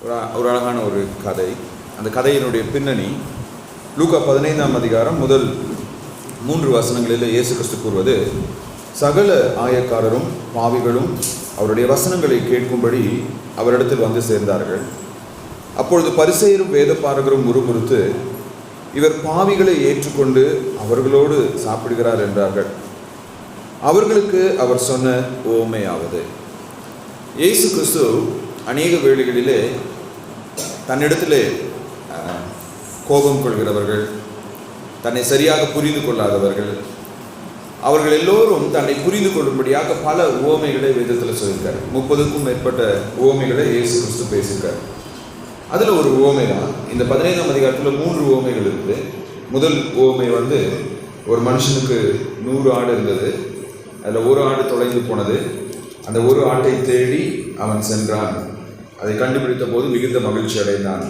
ஒரு அழகான ஒரு கதை. அந்த கதையினுடைய பின்னணி லூக்கா 15ஆம் அதிகாரம் முதல் 3 வசனங்களில் இயேசு கிறிஸ்து கூறுவது, சகல ஆயக்காரரும் பாவிகளும் அவருடைய வசனங்களை கேட்கும்படி அவரிடத்தில் வந்து சேர்ந்தார்கள். அப்பொழுது பரிசேயரும் வேதபாரகரும் முறுமுறுத்து, இவர் பாவிகளை ஏற்றுக்கொண்டு அவர்களோடு சாப்பிடுகிறார் என்றார்கள். அவர்களுக்கு அவர் சொன்ன உவமையாவது, இயேசு கிறிஸ்து அநேக வேளைகளிலே தன்னிடத்திலே கோபம் கொள்கிறவர்கள், தன்னை சரியாக புரிந்து கொள்ளாதவர்கள், அவர்கள் எல்லோரும் தன்னை புரிந்து கொள்ளும்படியாக பல உவமைகளை வேதத்தில் சொல்லியிருக்கார். 30க்கும் மேற்பட்ட உவமைகளை இயேசு கிறிஸ்து பேசியிருக்கார். அதில் ஒரு உவமை தான் இந்த 15ஆம் அதிகாரத்தில் 3 உவமைகள் இருக்குது. முதல் உவமை ஒரு மனுஷனுக்கு 100 ஆடு இருந்தது. அதில் ஒரு ஆடு தொலைந்து போனது. அந்த ஒரு ஆட்டை தேடி அவன் சென்றான். அதை கண்டுபிடித்த போது மிகுந்த மகிழ்ச்சி அடைந்தான்.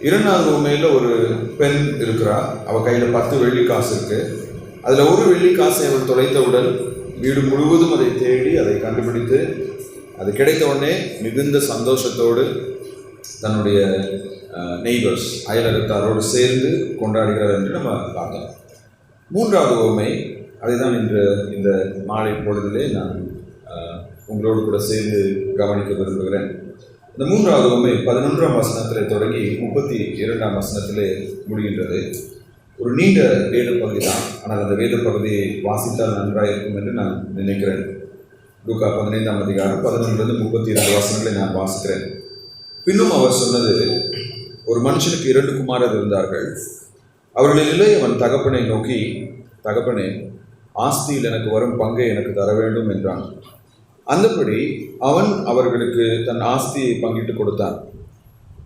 2வது உவமையில் ஒரு பெண் இருக்கிறார். அவள் கையில் 10 வெள்ளி காசு இருக்கு. அதில் ஒரு வெள்ளி காசை அவள் தொலைத்தவுடன் வீடு முழுவதும் அதை தேடி அதை கண்டுபிடித்து அது கிடைத்த உடனே மிகுந்த சந்தோஷத்தோடு தன்னுடைய நெய்பர்ஸ் அயலகத்தாரோடு சேர்ந்து கொண்டாடுகிறார் என்று நம்ம பார்த்தோம். 3வது உவமை, அதை தான் இன்று இந்த மாலை பொழுதிலே நான் உங்களோடு கூட சேர்ந்து கவனிக்க விரும்புகிறேன். இந்த 3வது உவமை 11ஆம் வசனத்திலே தொடங்கி 32ஆம் வசனத்திலே முடிகின்றது. ஒரு நீண்ட வேத பகுதி தான், ஆனால் அந்த வேத பகுதியை வாசித்தால் நன்றாக இருக்கும் என்று நான் நினைக்கிறேன். லூக்கா 15ஆம் அதிகாரம் 11 32 வசனங்களை நான் வாசிக்கிறேன். பின்னும் அவர் சொன்னது, ஒரு மனுஷனுக்கு 2 குமாரர் இருந்தார்கள். அவர்களிலே அவன் தகப்பனை நோக்கி, தகப்பனே, ஆஸ்தியில் எனக்கு வரும் பங்கை எனக்கு தர வேண்டும் என்றான். அந்தபடி அவன் அவர்களுக்கு தன் ஆஸ்தியை பங்கிட்டு கொடுத்தான்.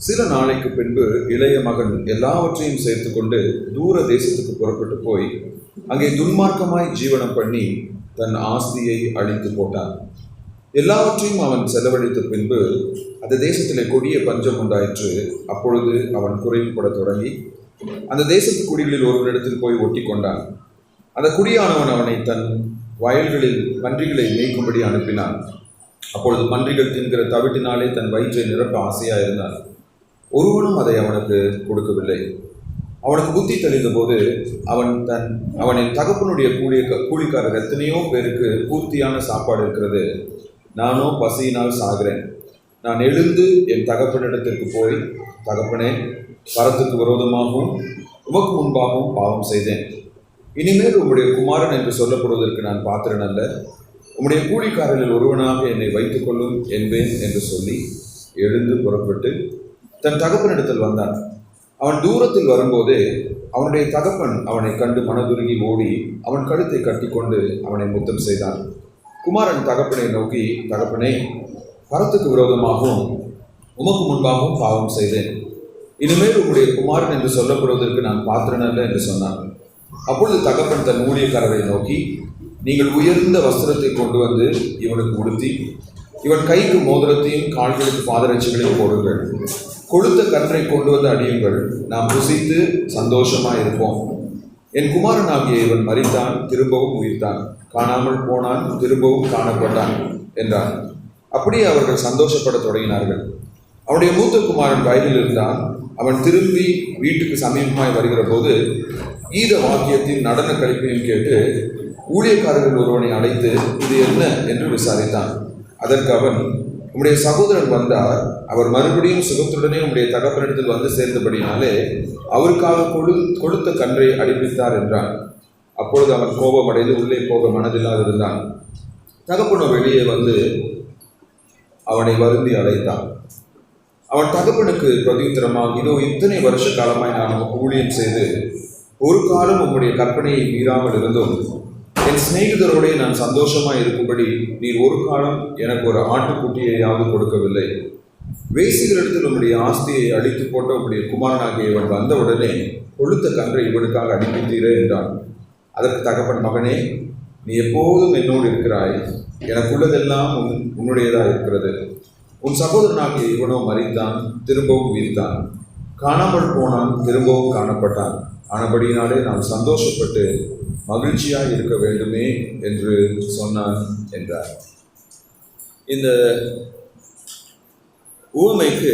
சில நாளைக்கு பின்பு இளைய மகன் எல்லாவற்றையும் சேர்த்து கொண்டு தூர தேசத்துக்கு புறப்பட்டு போய் அங்கே துன்மார்க்கமாய் ஜீவனம் பண்ணி தன் ஆஸ்தியை அழித்து போட்டான். எல்லாவற்றையும் அவன் செலவழித்த பின்பு அந்த தேசத்திலே கொடிய பஞ்சம் உண்டாயிற்று. அப்பொழுது அவன் குறைவுபட தொடங்கி அந்த தேசத்து குடிகளில் ஒருவரிடத்தில் போய் ஒட்டி கொண்டான். அந்த குடியானவன் அவனை தன் வயல்களில் பன்றிகளை மேய்க்கும்படி அனுப்பினான். அப்பொழுது பன்றிகள் தின்கிற தவிட்டினாலே தன் வயிற்றை நிரப்ப ஆசையாக இருந்தான். ஒருவனும் அதை அவனுக்கு கொடுக்கவில்லை. அவனுக்கு புத்தி தெளிந்த போது அவனின் தகப்பனுடைய கூலிக்காரர் எத்தனையோ பேருக்கு பூர்த்தியான சாப்பாடு இருக்கிறது, நானோ பசியினால் சாகிறேன். நான் எழுந்து என் தகப்பனிடத்திற்கு போய், தகப்பனே, பரத்துக்கு விரோதமாகவும் உமக்கு முன்பாகவும் பாவம் செய்தேன். இனிமேல் உம்முடைய குமாரன் என்று சொல்லப்படுவதற்கு நான் பாத்திரன் அல்ல. உம்முடைய கூலிக்காரரில் ஒருவனாக என்னை வைத்துக் கொள்ளும் என்பேன் என்று சொல்லி எழுந்து புறப்பட்டு தன் தகப்பனிடத்தில் வந்தான். அவன் தூரத்தில் வரும்போதே அவனுடைய தகப்பன் அவனை கண்டு மனதுருகி ஓடி அவன் கழுத்தை கட்டி கொண்டு அவனை முத்தம் செய்தான். குமாரன் தகப்பனை நோக்கி, தகப்பனே, பரத்துக்கு விரோதமாகவும் உமக்கு முன்பாகவும் பாவம் செய்தேன். இனிமேல் உம்முடைய குமாரன் என்று சொல்லப்படுவதற்கு நான் பாத்திரன் அல்ல என்று சொன்னான். அப்பொழுது தகப்பன் தன் ஊழியக்காரரை நோக்கி, நீங்கள் உயர்ந்த வஸ்திரத்தை கொண்டு வந்து இவனுக்கு உடுத்தி இவன் கைக்கு மோதிரத்தையும் கால்களுக்கு பாதரட்சிகளையும் போடுங்கள். கொழுத்த கன்றை கொண்டு வந்து அடியுங்கள். நாம் புசித்து சந்தோஷமாக இருப்போம். என் குமாரனாகிய இவன் மரித்தான், திரும்பவும் உயிர்த்தான், காணாமல் போனான், திரும்பவும் காணப்பட்டான் என்றான். அப்படியே அவர்கள் சந்தோஷப்பட தொடங்கினார்கள். அவனுடைய மூத்த குமாரன் வயலில் இருந்தான். அவன் திரும்பி வீட்டுக்கு சமீபமாய் வருகிற போது கீத வாக்கியத்தையும் நடன கழிப்பையும் கேட்டு ஊழியக்காரர்கள் ஒருவனை அழைத்து, இது என்ன என்று விசாரித்தான். அதற்கு அவன், உம்முடைய சகோதரன் வந்தார். அவர் மறுபடியும் சுகத்துடனே உம்முடைய தகப்பனிடத்தில் வந்து சேர்ந்தபடினாலே அவருக்காக கொடுத்த கன்றை அடிப்பித்தார் என்றான். அப்பொழுது அவன் கோபமடைந்து உள்ளே போக மனதில்லாதிருந்தான். தகப்பனோ வெளியே வந்து அவனை வருந்தி அழைத்தான். அவன் தகப்பனுக்கு பிரதியுத்தரமாக, இதோ இத்தனை வருஷ காலமாய் நான் உமக்கு ஊழியம் செய்து ஒரு காலம் உம்முடைய கற்பனையை மீறாமல் இருந்தும் என் சிநேகிதரோடே நான் சந்தோஷமாய் இருக்கும்படி நீர் ஒரு காலம் எனக்கு ஒரு ஆட்டுக்குட்டியையாவது கொடுக்கவில்லை. வேசிகளிடத்தில் உம்முடைய ஆஸ்தியை அழித்து போட்ட உம்முடைய குமாரனாகிய இவன் வந்தவுடனே கொழுத்த கன்றை இவனுக்காக அனுப்பித்தீரே என்றான். அதற்கு தகப்பன், மகனே, நீ எப்போதும் என்னோடு இருக்கிறாய். எனக்குள்ளதெல்லாம் உன்னுடையதாக இருக்கிறது. உன் சகோதரனாகிய இவனோ மரித்தான், திரும்பவும் உயிர்த்தான், காணாமல் போனான், திரும்பவும் காணப்பட்டான். ஆனபடியினாலே நாம் சந்தோஷப்பட்டு மகிழ்ச்சியாக இருக்க வேண்டுமே என்று சொன்னான் என்றார். இந்த உவமைக்கு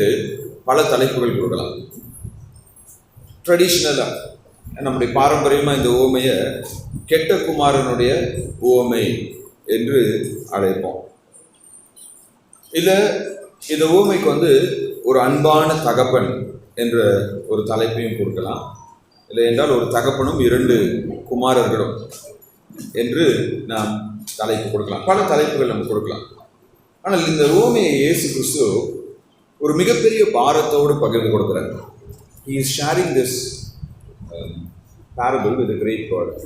பல தலைப்புகள் கொடுக்கலாம். ட்ரெடிஷ்னலாக நம்முடைய பாரம்பரியமாக இந்த உவமையை கெட்ட குமாரனுடைய உவமை என்று அழைப்போம். இல்லை இந்த உவமைக்கு ஒரு அன்பான தகப்பன் என்ற ஒரு தலைப்பையும் கொடுக்கலாம். இல்லை என்றால் ஒரு தகப்பனும் 2 குமாரர்களும் என்று நாம் தலைப்பு கொடுக்கலாம். பல தலைப்புகள் நம்ம கொடுக்கலாம். ஆனால் இந்த உவமையை இயேசு கிறிஸ்து ஒரு மிகப்பெரிய பாரத்தோடு பகிர்ந்து கொடுக்கிறார். He is sharing this parable with a great burden.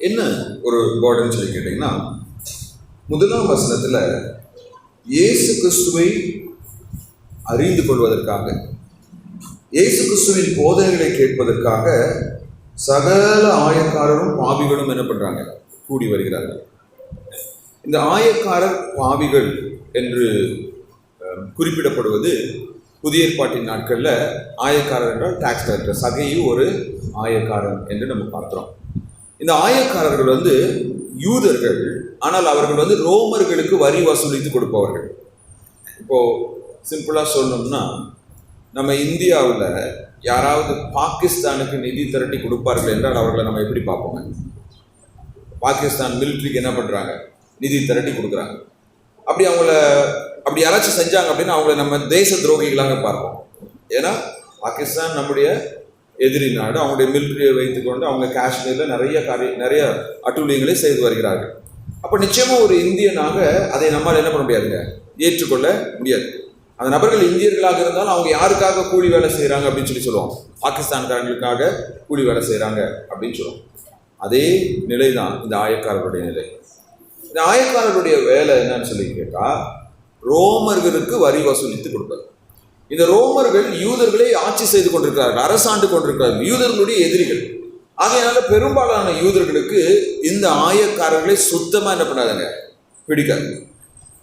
என்ன ஒரு burden சொல்லி கேட்டீங்கன்னா, 1ஆம் வசனத்தில் இயேசு கிறிஸ்துவை அறிந்து கொள்வதற்காக, இயேசு கிறிஸ்துவின் போதனைகளை கேட்பதற்காக சகல ஆயக்காரரும் பாவிகளும் என்ன பண்றாங்க? கூடி வருகிறார்கள். இந்த ஆயக்காரர் பாவிகள் என்று குறிப்பிடப்படுவது புதிய ஏற்பாட்டின் நாட்களில் ஆயக்காரர் என்றால் டாக்ஸ் கலெக்டர், சகையு ஒரு ஆயக்காரன் என்று நம்ம பார்க்கிறோம். இந்த ஆயக்காரர்கள் யூதர்கள், ஆனால் அவர்கள் ரோமர்களுக்கு வரி வசூலித்து கொடுப்பவர்கள். இப்போ சிம்பிளா சொல்லணும்னா, நம்ம இந்தியாவில் யாராவது பாகிஸ்தானுக்கு நிதி திரட்டி கொடுப்பார்கள் என்றால் அவர்களை நம்ம எப்படி பார்ப்போங்க? பாகிஸ்தான் மிலிட்ரிக்கு என்ன பண்றாங்க? நிதி திரட்டி கொடுக்குறாங்க. அப்படி யாராச்சும் செஞ்சாங்க அப்படின்னா அவங்கள நம்ம தேச துரோகிகளாக பார்ப்போம். ஏன்னா பாகிஸ்தான் நம்முடைய எதிரி நாடு. அவங்களுடைய மிலிட்ரியை வைத்துக்கொண்டு அவங்க காஷ்மீரில் நிறைய அட்டூழியங்களை செய்து வருகிறார்கள். அப்போ நிச்சயமா ஒரு இந்தியனாக அதை நம்மால் என்ன பண்ண முடியாதுங்க, ஏற்றுக்கொள்ள முடியாது. அந்த நபர்கள் இந்தியர்களாக இருந்தாலும் அவங்க யாருக்காக கூலி வேலை செய்கிறாங்க அப்படின்னு சொல்லுவோம்? பாகிஸ்தான்காரங்களுக்காக கூலி வேலை செய்கிறாங்க அப்படின்னு சொல்லுவோம். அதே நிலை தான் இந்த ஆயக்காரருடைய நிலை. இந்த ஆயக்காரருடைய வேலை என்னன்னு சொல்லி கேட்டால், ரோமர்களுக்கு வரி வசூலித்து கொடுப்பது. இந்த ரோமர்கள் யூதர்களை ஆட்சி செய்து கொண்டிருக்கிறார்கள், அரசாண்டு கொண்டிருக்கிறார்கள், யூதர்களுடைய எதிரிகள். ஆகையினால பெரும்பாலான யூதர்களுக்கு இந்த ஆயக்காரர்களை சுத்தமாக என்ன பண்ணாதுங்க, பிடிக்காது.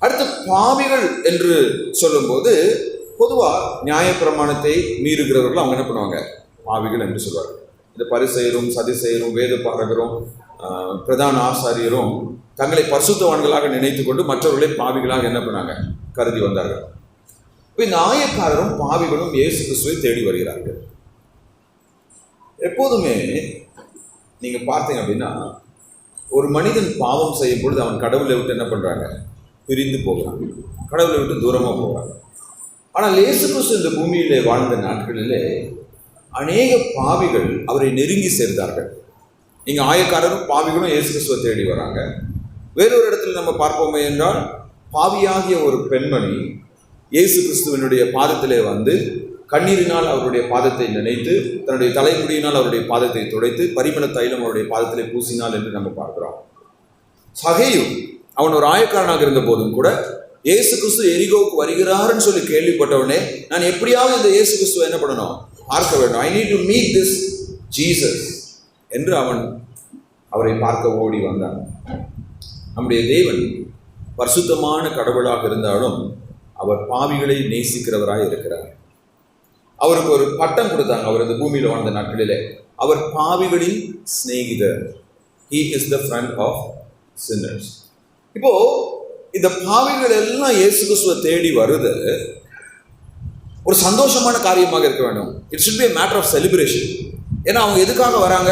அடுத்து பாவிகள் என்று சொல்லும்போது பொதுவாக நியாயப்பிரமாணத்தை மீறுகிறவர்கள் அவங்க என்ன பண்ணுவாங்க? பாவிகள் என்று சொல்வார்கள். இந்த பரிசேயரும் சதுசேயரும் வேத பாரகரும் பிரதான ஆசாரியரும் தங்களை பரிசுத்தவான்களாக நினைத்து கொண்டு மற்றவர்களை பாவிகளாக என்ன பண்ணாங்க? கருதி வந்தார்கள். இப்போ இந்த ஆயக்காரரும் பாவிகளும் இயேசு கிறிஸ்துவை தேடி வருகிறார்கள். எப்போதுமே நீங்க பார்த்தீங்க அப்படின்னா, ஒரு மனிதன் பாவம் செய்யும் பொழுது அவன் கடவுளை விட்டு என்ன பண்றாங்க? பிரிந்து போகிறான், கடவுளை விட்டு தூரமா போகிறாங்க. ஆனால் இயேசு கிறிஸ்து இந்த பூமியிலே வாழ்ந்த நாட்களிலே அநேக பாவிகள் அவரை நெருங்கி சேர்ந்தார்கள். நீங்க ஆயக்காரரும் பாவிகளும் இயேசு கிறிஸ்துவை தேடி வராங்க. வேறொரு இடத்துல நம்ம பார்ப்போமே என்றால், பாவியாகிய ஒரு பெண்மணி இயேசு கிறிஸ்துவனுடைய பாதத்திலே கண்ணீரினால் அவருடைய பாதத்தை நினைத்து, தன்னுடைய தலைமுடியினால் அவருடைய பாதத்தை துடைத்து, பரிமள தைலம் அவருடைய பாதத்திலே பூசினாள் என்று நம்ம பார்க்கிறோம். சகேயு அவன் ஒரு ஆயக்காரனாக இருந்த போதும் கூட இயேசு கிறிஸ்து எரிகோவுக்கு வருகிறாருன்னு சொல்லி கேள்விப்பட்டவனே, நான் எப்படியாவது இந்த இயேசு கிறிஸ்துவை என்ன பண்ணணும்? பார்க்க வேண்டும். I need to meet this Jesus என்று அவன் அவரை பார்க்க ஓடி வந்தான். நம்முடைய தேவன் பரிசுத்தமான கடவுளாக இருந்தாலும் அவர் பாவிகளை நேசிக்கிறவராய் இருக்கிறார். அவருக்கு ஒரு பட்டம் கொடுத்தாங்க. அவர் இந்த பூமியில் வாழ்ந்த நாட்களிலே அவர் பாவிகளின் சிநேகிதர். He is the friend of sinners. இப்போ இந்த பாவிகள் எல்லாம் இயேசு கிறிஸ்துவை தேடி வருது ஒரு சந்தோஷமான காரியமாக இருக்க வேண்டும். It should be a matter of celebration. ஏன்னா அவங்க எதுக்காக வராங்க?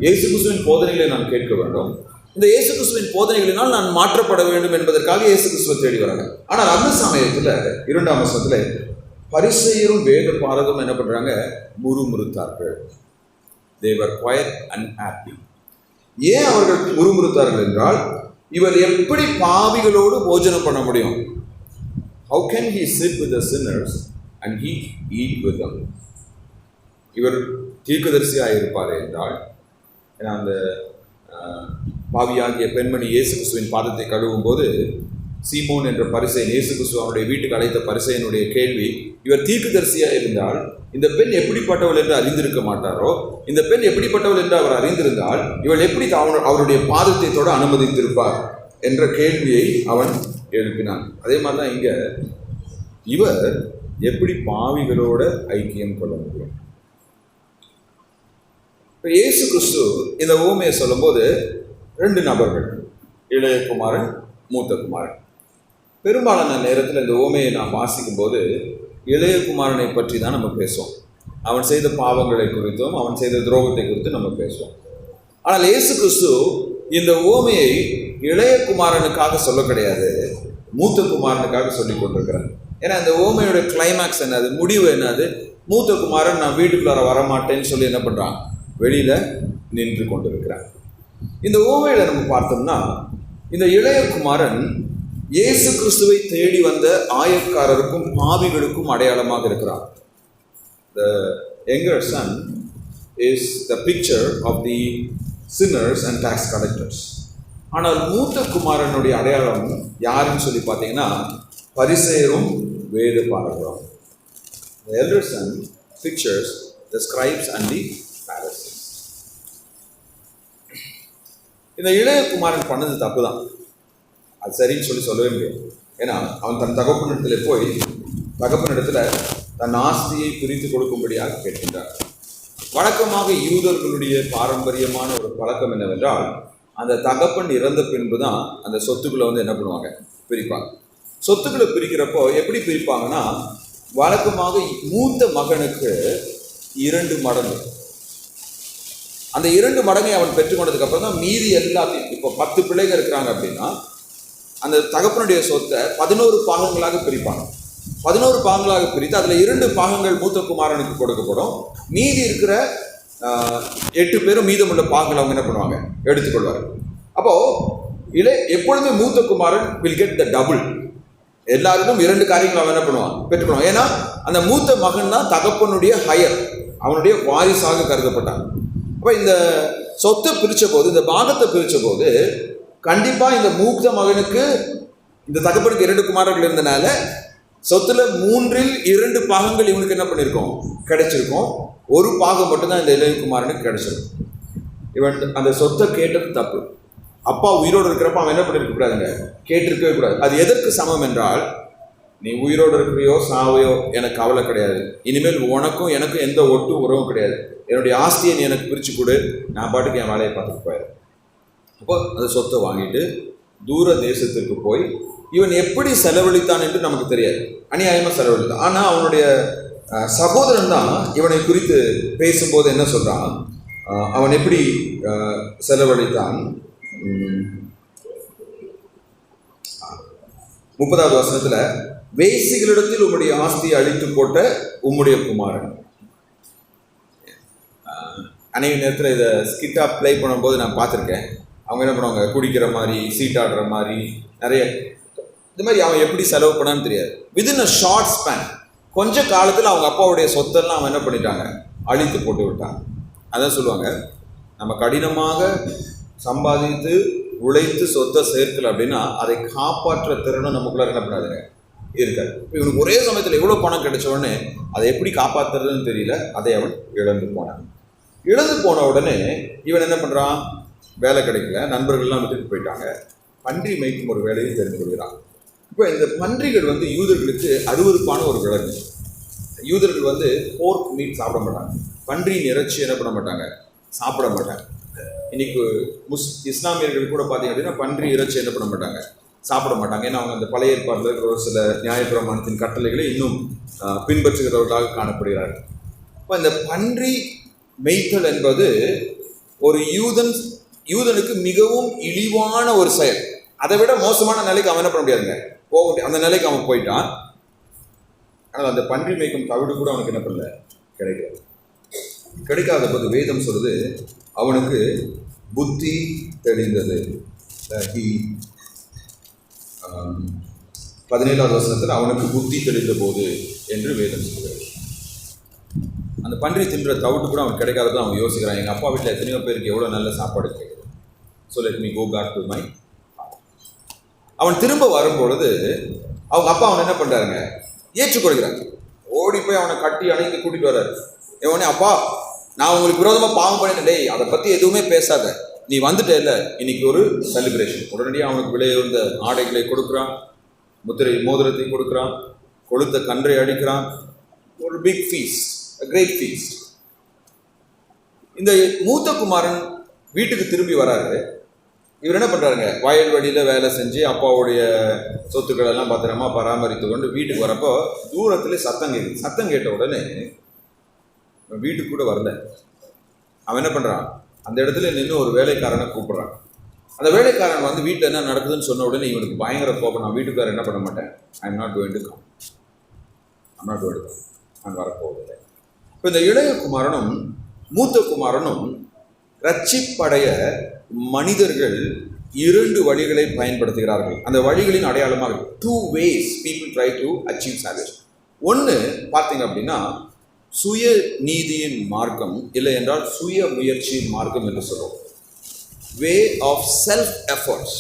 இயேசு கிறிஸ்துவின் போதனைகளை நான் கேட்க வேண்டும், இந்த இயேசு கிறிஸ்துவின் போதனைகளினால் நான் மாற்றப்பட வேண்டும் என்பதற்காக இயேசு கிறிஸ்துவை தேடி வராங்க. ஆனால் அந்த சமயத்தில் 2ஆம் வசனத்தில் பரிசேயரும் வேத பாரகரும் என்ன பண்றாங்க? முறுமுறுத்தார்கள். They were quiet and happy. ஏன் அவர்கள் முறுமுறுத்தார்கள் என்றால், இவர் எப்படி பாவிகளோடு போஜனம் பண்ண முடியும்? How can he sit with the sinners and he eat with them? இவர் தீர்க்கதரிசியாக இருப்பார் என்றால், அந்த பாவியாகிய பெண்மணி இயேசு கிறிஸ்துவின் பாதத்தை கழுவும் போது சீமோன் என்ற பரிசேயன், இயேசு கிறிஸ்து அவருடைய வீட்டுக்கு அழைத்த பரிசேயனுடைய கேள்வி, இவர் தீர்க்கதரிசியாக இருந்தால் இந்த பெண் எப்படிப்பட்டவள் என்று அறிந்திருக்க மாட்டாரோ, இந்த பெண் எப்படிப்பட்டவள் என்று அவர் அறிந்திருந்தால் இவள் எப்படி அவருடைய பாதத்தை தொட அனுமதித்திருப்பார் என்ற கேள்வியை அவன் எழுப்பினான். அதே மாதிரிதான் இங்க இவர் எப்படி பாவிகளோட ஐக்கியம் கொள்ள முடியும்? இயேசு கிறிஸ்து இந்த உவமையை சொல்லும் போது 2 நபர்கள், இளைய குமாரன், மூத்த குமாரன். பெரும்பாலான நேரத்தில் இந்த உவமையை நாம் வாசிக்கும் போது இளைய குமாரனை பற்றி தான் நம்ம பேசுவோம். அவன் செய்த பாவங்களை குறித்தும் அவன் செய்த துரோகத்தை குறித்தும் நம்ம பேசுவோம். ஆனால் இயேசு கிறிஸ்து இந்த உவமையை இளைய குமாரனுக்காக சொல்ல கிடையாது, மூத்த குமாரனுக்காக சொல்லி கொண்டிருக்கிறார். ஏன்னா இந்த உவமையோட கிளைமேக்ஸ் என்னது, முடிவு என்னது? மூத்த குமாரன் நான் வீட்டுக்குள்ளார வரமாட்டேன்னு சொல்லி என்ன பண்ணுறான், வெளியில நின்று கொண்டிருக்கிறான். இந்த உவமையில நம்ம பார்த்தோம்னா இந்த இளைய குமாரன் இயேசு கிறிஸ்துவை தேடி வந்த ஆயக்காரருக்கும் பாவிகளுக்கும் அடையாளமாக இருக்கிறார். The younger son is the picture of the sinners and tax collectors. ஆனால் மூத்த குமாரனுடைய அடையாளம் யாருன்னு சொல்லி பார்த்தீங்கன்னா பரிசேயரும் வேத பாரகரும். The elder son pictures the scribes and the Pharisees. இந்த இளைய குமாரன் பண்ணது தப்பு தான், அது சரின்னு சொல்லவே முடியாது. ஏன்னா அவன் தன் தகப்பனிடத்தில் போய் தகப்பனிடத்தில் தன் ஆஸ்தியை பிரித்து கொடுக்கும்படியாக கேட்கின்றார். வழக்கமாக யூதர்களுடைய பாரம்பரியமான ஒரு பழக்கம் என்னவென்றால், அந்த தகப்பன் இறந்த பின்பு தான் அந்த சொத்துக்களை என்ன பண்ணுவாங்க, பிரிப்பாங்க. சொத்துக்களை பிரிக்கிறப்போ எப்படி பிரிப்பாங்கன்னா, வழக்கமாக மூத்த மகனுக்கு 2 மடங்கு, அந்த 2 மடங்கை அவன் பெற்றுக்கொண்டதுக்கு அப்புறம் தான் மீதி எல்லாத்தையும், இப்போ 10 பிள்ளைகள் இருக்கிறாங்க அப்படின்னா அந்த தகப்பனுடைய சொத்தை 11 பாகங்களாக பிரிப்பாங்க. 11 பாகங்களாக பிரித்து அதில் 2 பாகங்கள் மூத்த குமாரனுக்கு கொடுக்கப்படும். மீதி இருக்கிற 8 பேரும் மீதமுள்ள பாகங்கள் அவங்க என்ன பண்ணுவாங்க, எடுத்துக்கொள்வார்கள். அப்போ எப்பொழுதுமே மூத்த குமாரன் வில் கெட் த டபுள். எல்லாருக்கும் 2 காரியங்கள் அவன் என்ன பண்ணுவான், பெற்றுக்கணும். ஏன்னா அந்த மூத்த மகன் தான் தகப்பனுடைய ஹையர், அவனுடைய வாரிசாக கருதப்பட்டான். அப்போ இந்த சொத்தை பிரித்த போது, இந்த பாகத்தை பிரித்த போது கண்டிப்பாக இந்த மூத்த மகனுக்கு, இந்த தகப்பனுக்கு 2 குமாரர்கள் இருந்தனால சொத்துல 3/2 பாகங்கள் இவனுக்கு என்ன பண்ணியிருக்கோம், கிடைச்சிருக்கும். 1 பாகம் மட்டும்தான் இந்த இளைய குமாரனுக்கு கிடைச்சிருக்கும். இவன் அந்த சொத்தை கேட்டது தப்பு. அப்பா உயிரோடு இருக்கிறப்ப அவன் என்ன பண்ணிருக்க கூடாதுங்க, கேட்டிருக்கவே கூடாது. அது எதற்கு சமம் என்றால், நீ உயிரோடு இருக்கிறியோ சாவையோ எனக்கு கவலை கிடையாது, இனிமேல் உனக்கும் எனக்கும் எந்த ஒட்டு உறவும் கிடையாது, என்னுடைய ஆஸ்தியை நீ எனக்கு பிரித்து கொடு, நான் பாட்டுக்கு என் வேலையை பார்த்துட்டு போயிடுறேன். அப்போ அந்த சொத்தை வாங்கிட்டு தூர தேசத்திற்கு போய் இவன் எப்படி செலவழித்தான் என்று நமக்கு தெரியாது, அநியாயமாக செலவழித்தான். ஆனால் அவனுடைய சகோதரன் தான் இவனை குறித்து பேசும்போது என்ன சொல்கிறான், அவன் எப்படி செலவழித்தான். 30வது வசனத்தில், வேசிகளிடத்தில் உம்முடைய ஆஸ்தியை அழித்து போட்ட உம்முடைய குமாரன். அநேக நேரத்தில் இதை ஸ்கிட்டாக ப்ளே பண்ணும்போது நான் பார்த்துருக்கேன். அவங்க என்ன பண்ணுவாங்க, குடிக்கிற மாதிரி, சீட்டாடுற மாதிரி, நிறைய இந்த மாதிரி அவன் எப்படி செலவு பண்ணான்னு தெரியாது. வித்தின் அ ஷார்ட் ஸ்பேன், கொஞ்ச காலத்தில் அவங்க அப்பாவுடைய சொத்தெல்லாம் அவன் என்ன பண்ணிட்டாங்க, அழித்து போட்டு விட்டாங்க. அதான் சொல்லுவாங்க, நம்ம கடினமாக சம்பாதித்து உழைத்து சொத்தை சேர்க்கல அப்படின்னா அதை காப்பாற்ற திறனும் நமக்குள்ள என்ன பண்ணாதுங்க, இருக்காது. இவனுக்கு ஒரே சமயத்தில் எவ்வளோ பணம் கிடைச்ச உடனே அதை எப்படி காப்பாற்றுறதுன்னு தெரியல, அதை அவன் இழந்து போனான். இழந்து போன உடனே இவன் என்ன பண்ணுறான், வேலை கிடைக்கல, நண்பர்கள்லாம் விட்டுட்டு போயிட்டாங்க, பன்றி மேய்க்கும் ஒரு வேலையை தெரிந்து கொள்கிறான். இப்போ இந்த பன்றிகள் யூதர்களுக்கு அருவருப்பான ஒரு விலங்கு. யூதர்கள் போர்க் மீட் சாப்பிட மாட்டாங்க, பன்றியின் இறைச்சி என்ன பண்ண மாட்டாங்க, சாப்பிட மாட்டாங்க. இன்னைக்கு இஸ்லாமியர்கள் கூட பார்த்தீங்க அப்படின்னா பன்றி இறைச்சி என்ன பண்ண மாட்டாங்க, சாப்பிட மாட்டாங்க. ஏன்னா அவங்க அந்த பழைய ஏற்பாட்டில் இருக்கிற ஒரு சில நியாயப்பிரமாணத்தின் கட்டளைகளை இன்னும் பின்பற்றுகிறவர்களாக காணப்படுகிறார்கள். இப்போ இந்த பன்றி மேய்த்தல் என்பது ஒரு யூதனுக்கு மிகவும் இழிவான ஒரு செயல். அதை விட மோசமான நிலைக்கு அவன் என்ன பண்ண முடியாதுங்க, போக முடியாது. அந்த நிலைக்கு அவன் போயிட்டான். ஆனால் அந்த பன்றி மேய்க்கும் தவிடு கூட அவனுக்கு என்ன பண்ணல, கிடைக்காத போது வேதம் சொல்லுது, அவனுக்கு புத்தி தெளிந்தது. 17வது வசனத்தில் அவனுக்கு புத்தி தெளிந்த போது என்று வேதம் சொல்லுகிறது. அந்த பன்றி தின்ற தவிட்டு கூட அவன் கிடைக்காததான் அவன் யோசிக்கிறான், எங்கள் அப்பா வீட்டில் எத்தனையோ பேருக்கு எவ்வளோ நல்ல சாப்பாடு கிடைக்குது, so let me go back to my. அவன் திரும்ப வரும்பொழுது அவங்க அப்பா அவன் என்ன பண்ணுறாருங்க, ஏற்றுக்கொள்கிறாங்க. ஓடி போய் அவனை கட்டி அணைத்து கூட்டிகிட்டு வர்றாரு. இவனே, அப்பா நான் உங்களுக்கு விரோதமாக பாவம் பண்ணிட்டேன், டேய் அதை பற்றி எதுவுமே பேசாத, நீ வந்துட்டே இல்லை, இன்னைக்கு ஒரு செலிப்ரேஷன். உடனடியாக அவனுக்கு விலையுயர்ந்த ஆடைகளை கொடுக்குறான், மோதிரத்தை கொடுக்குறான், கொளுத்த கன்றை அடிக்கிறான். ஒரு பிக் ஃபீஸ்ட், கிரேட் ஃபீஸ்ட். இந்த மூத்த குமாரன் வீட்டுக்கு திரும்பி வராரு. இவர் என்ன பண்ணுறாருங்க, வயல்வெளியில் வேலை செஞ்சு அப்பாவுடைய சொத்துக்கள் எல்லாம் பத்திரமா பராமரித்து கொண்டு வீட்டுக்கு வரப்போ தூரத்துல சத்தம் கேட்குது. சத்தம் கேட்ட உடனே வீட்டுக்கு கூட வரல. அவன் என்ன பண்ணுறான், அந்த இடத்துல நின்று ஒரு வேலைக்காரனை கூப்பிட்றான். அந்த வேலைக்காரன் வந்து வீட்டில் என்ன நடக்குதுன்னு சொன்ன உடனே இவனுக்கு பயங்கர கோபம். நான் வீட்டுக்காரர் என்ன பண்ண மாட்டேன், I'm not going to come, நான் வரப்போவதில்லை. இப்போ இந்த இளைய குமாரனும் மூத்த குமாரனும் ரட்சிப்படைய மனிதர்கள் 2 வழிகளை பயன்படுத்துகிறார்கள். அந்த வழிகளின் அடையாளமாக 2 ways people try to achieve salvation. ஒன்று பார்த்தீங்க அப்படின்னா சுய நீதியின் மார்க்கம், இல்லை என்றால் சுய முயற்சியின் மார்க்கம் என்று சொல்லுவோம். Way of self efforts.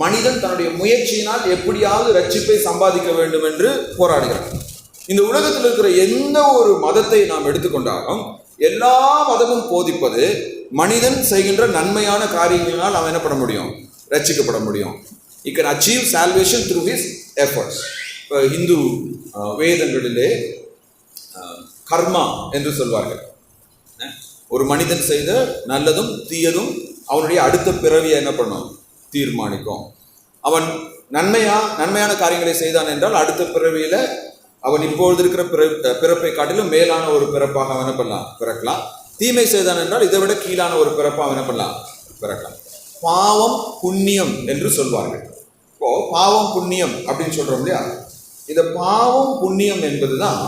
மனிதன் தன்னுடைய முயற்சியினால் எப்படியாவது ரட்சிப்பை சம்பாதிக்க வேண்டும் என்று போராடுகிறான். இந்த உலகத்தில் இருக்கிற எந்த ஒரு மதத்தை நாம் எடுத்துக்கொண்டாலும் எல்லா மதமும் போதிப்பது மனிதன் செய்கின்ற நன்மையான காரியங்களினால் அவன் என்ன பண்ண முடியும், ரட்சிக்கப்பட முடியும். He can achieve salvation through his efforts. இப்போ இந்து வேதங்களிலே கர்மா என்று சொல்வார்கள். ஒரு மனிதன் செய்த நல்லதும் தீயதும் அவனுடைய அடுத்த பிறவியை என்ன பண்ணும், தீர்மானிக்கும். அவன் நன்மையான காரியங்களை செய்தான் என்றால் அடுத்த பிறவியில அவன் இப்பொழுது இருக்கிற பிறப்பை காட்டிலும் மேலான ஒரு பிறப்பாக அவன் என்ன பண்ணலாம், பிறக்கலாம். தீமை செய்தான் என்றால் இதை விட கீழான ஒரு பிறப்பாக அவன் என்ன பண்ணலாம், பிறக்கலாம். பாவம் புண்ணியம் என்று சொல்வார்கள். இப்போ பாவம் புண்ணியம் அப்படின்னு சொல்றோம் இல்லையா, இந்த பாவம் புண்ணியம் என்பதுதான்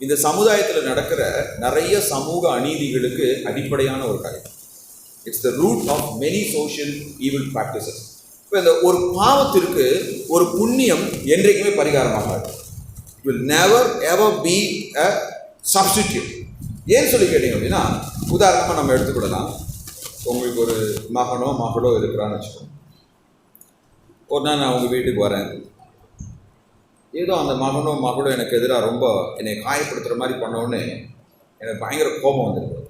இந்த சமுதாயத்தில் நடக்கிற நிறைய சமூக அநீதிகளுக்கு அடிப்படையான ஒரு காரியம். It's the root of many social evil practices. இப்போ இந்த ஒரு பாவத்திற்கு ஒரு புண்ணியம் என்றைக்குமே பரிகாரமாகாது. will never ever be a substitute. ஏன் சொல்லி கேட்டீங்க அப்படின்னா, உதாரணமாக நம்ம எடுத்துக்கிடலாம். உங்களுக்கு ஒரு மகனோ மகளோ இருக்கிறான்னு வச்சுக்கோங்க. ஒரு நாள் நான் உங்கள் வீட்டுக்கு வரேன். ஏதோ அந்த மகனோ மகளோ எனக்கு எதிராக ரொம்ப என்னை காயப்படுத்துகிற மாதிரி பண்ணோடனே எனக்கு பயங்கர கோபம் வந்துருக்கு.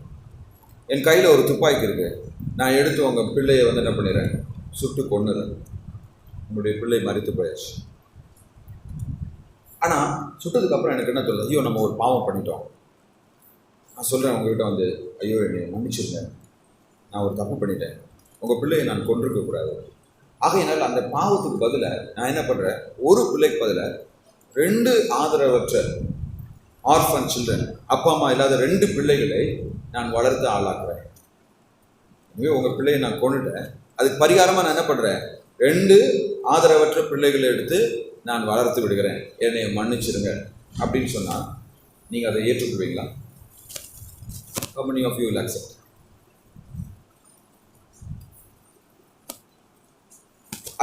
என் கையில் ஒரு துப்பாக்கி இருக்குது. நான் எடுத்து உங்கள் பிள்ளையை வந்து என்ன பண்ணிடுறேன், சுட்டு கொன்னுறேன். உங்களுடைய பிள்ளை மரித்து போயாச்சு. ஆனால் சுட்டதுக்கப்புறம் எனக்கு என்ன சொல்லுது, ஐயோ நம்ம ஒரு பாவம் பண்ணிட்டோம். நான் சொல்கிறேன் உங்கள்கிட்ட வந்து, ஐயோ என்னை மன்னிச்சிருங்க, நான் ஒரு தப்பு பண்ணிட்டேன், உங்கள் பிள்ளையை நான் கொண்டிருக்கக்கூடாது. ஆகையினால் அந்த பாவத்துக்கு பதிலாக நான் என்ன பண்ணுறேன், ஒரு பிள்ளைக்கு பதிலாக 2 ஆதரவற்ற ஆர்ஃபன் சில்ட்ரன், அப்பா அம்மா இல்லாத 2 பிள்ளைகளை நான் வளர்த்து ஆளாக்குறேன். எனவே உங்கள் பிள்ளையை நான் கொண்டுட்டேன், அதுக்கு பரிகாரமாக நான் என்ன பண்ணுறேன், 2 ஆதரவற்ற பிள்ளைகளை எடுத்து நான் வளர்த்து விடுகிறேன், என்னை மன்னிச்சிருங்க அப்படின்னு சொன்னால் நீங்கள் அதை ஏற்றுக்கொள்வீங்களா? How many of you will accept?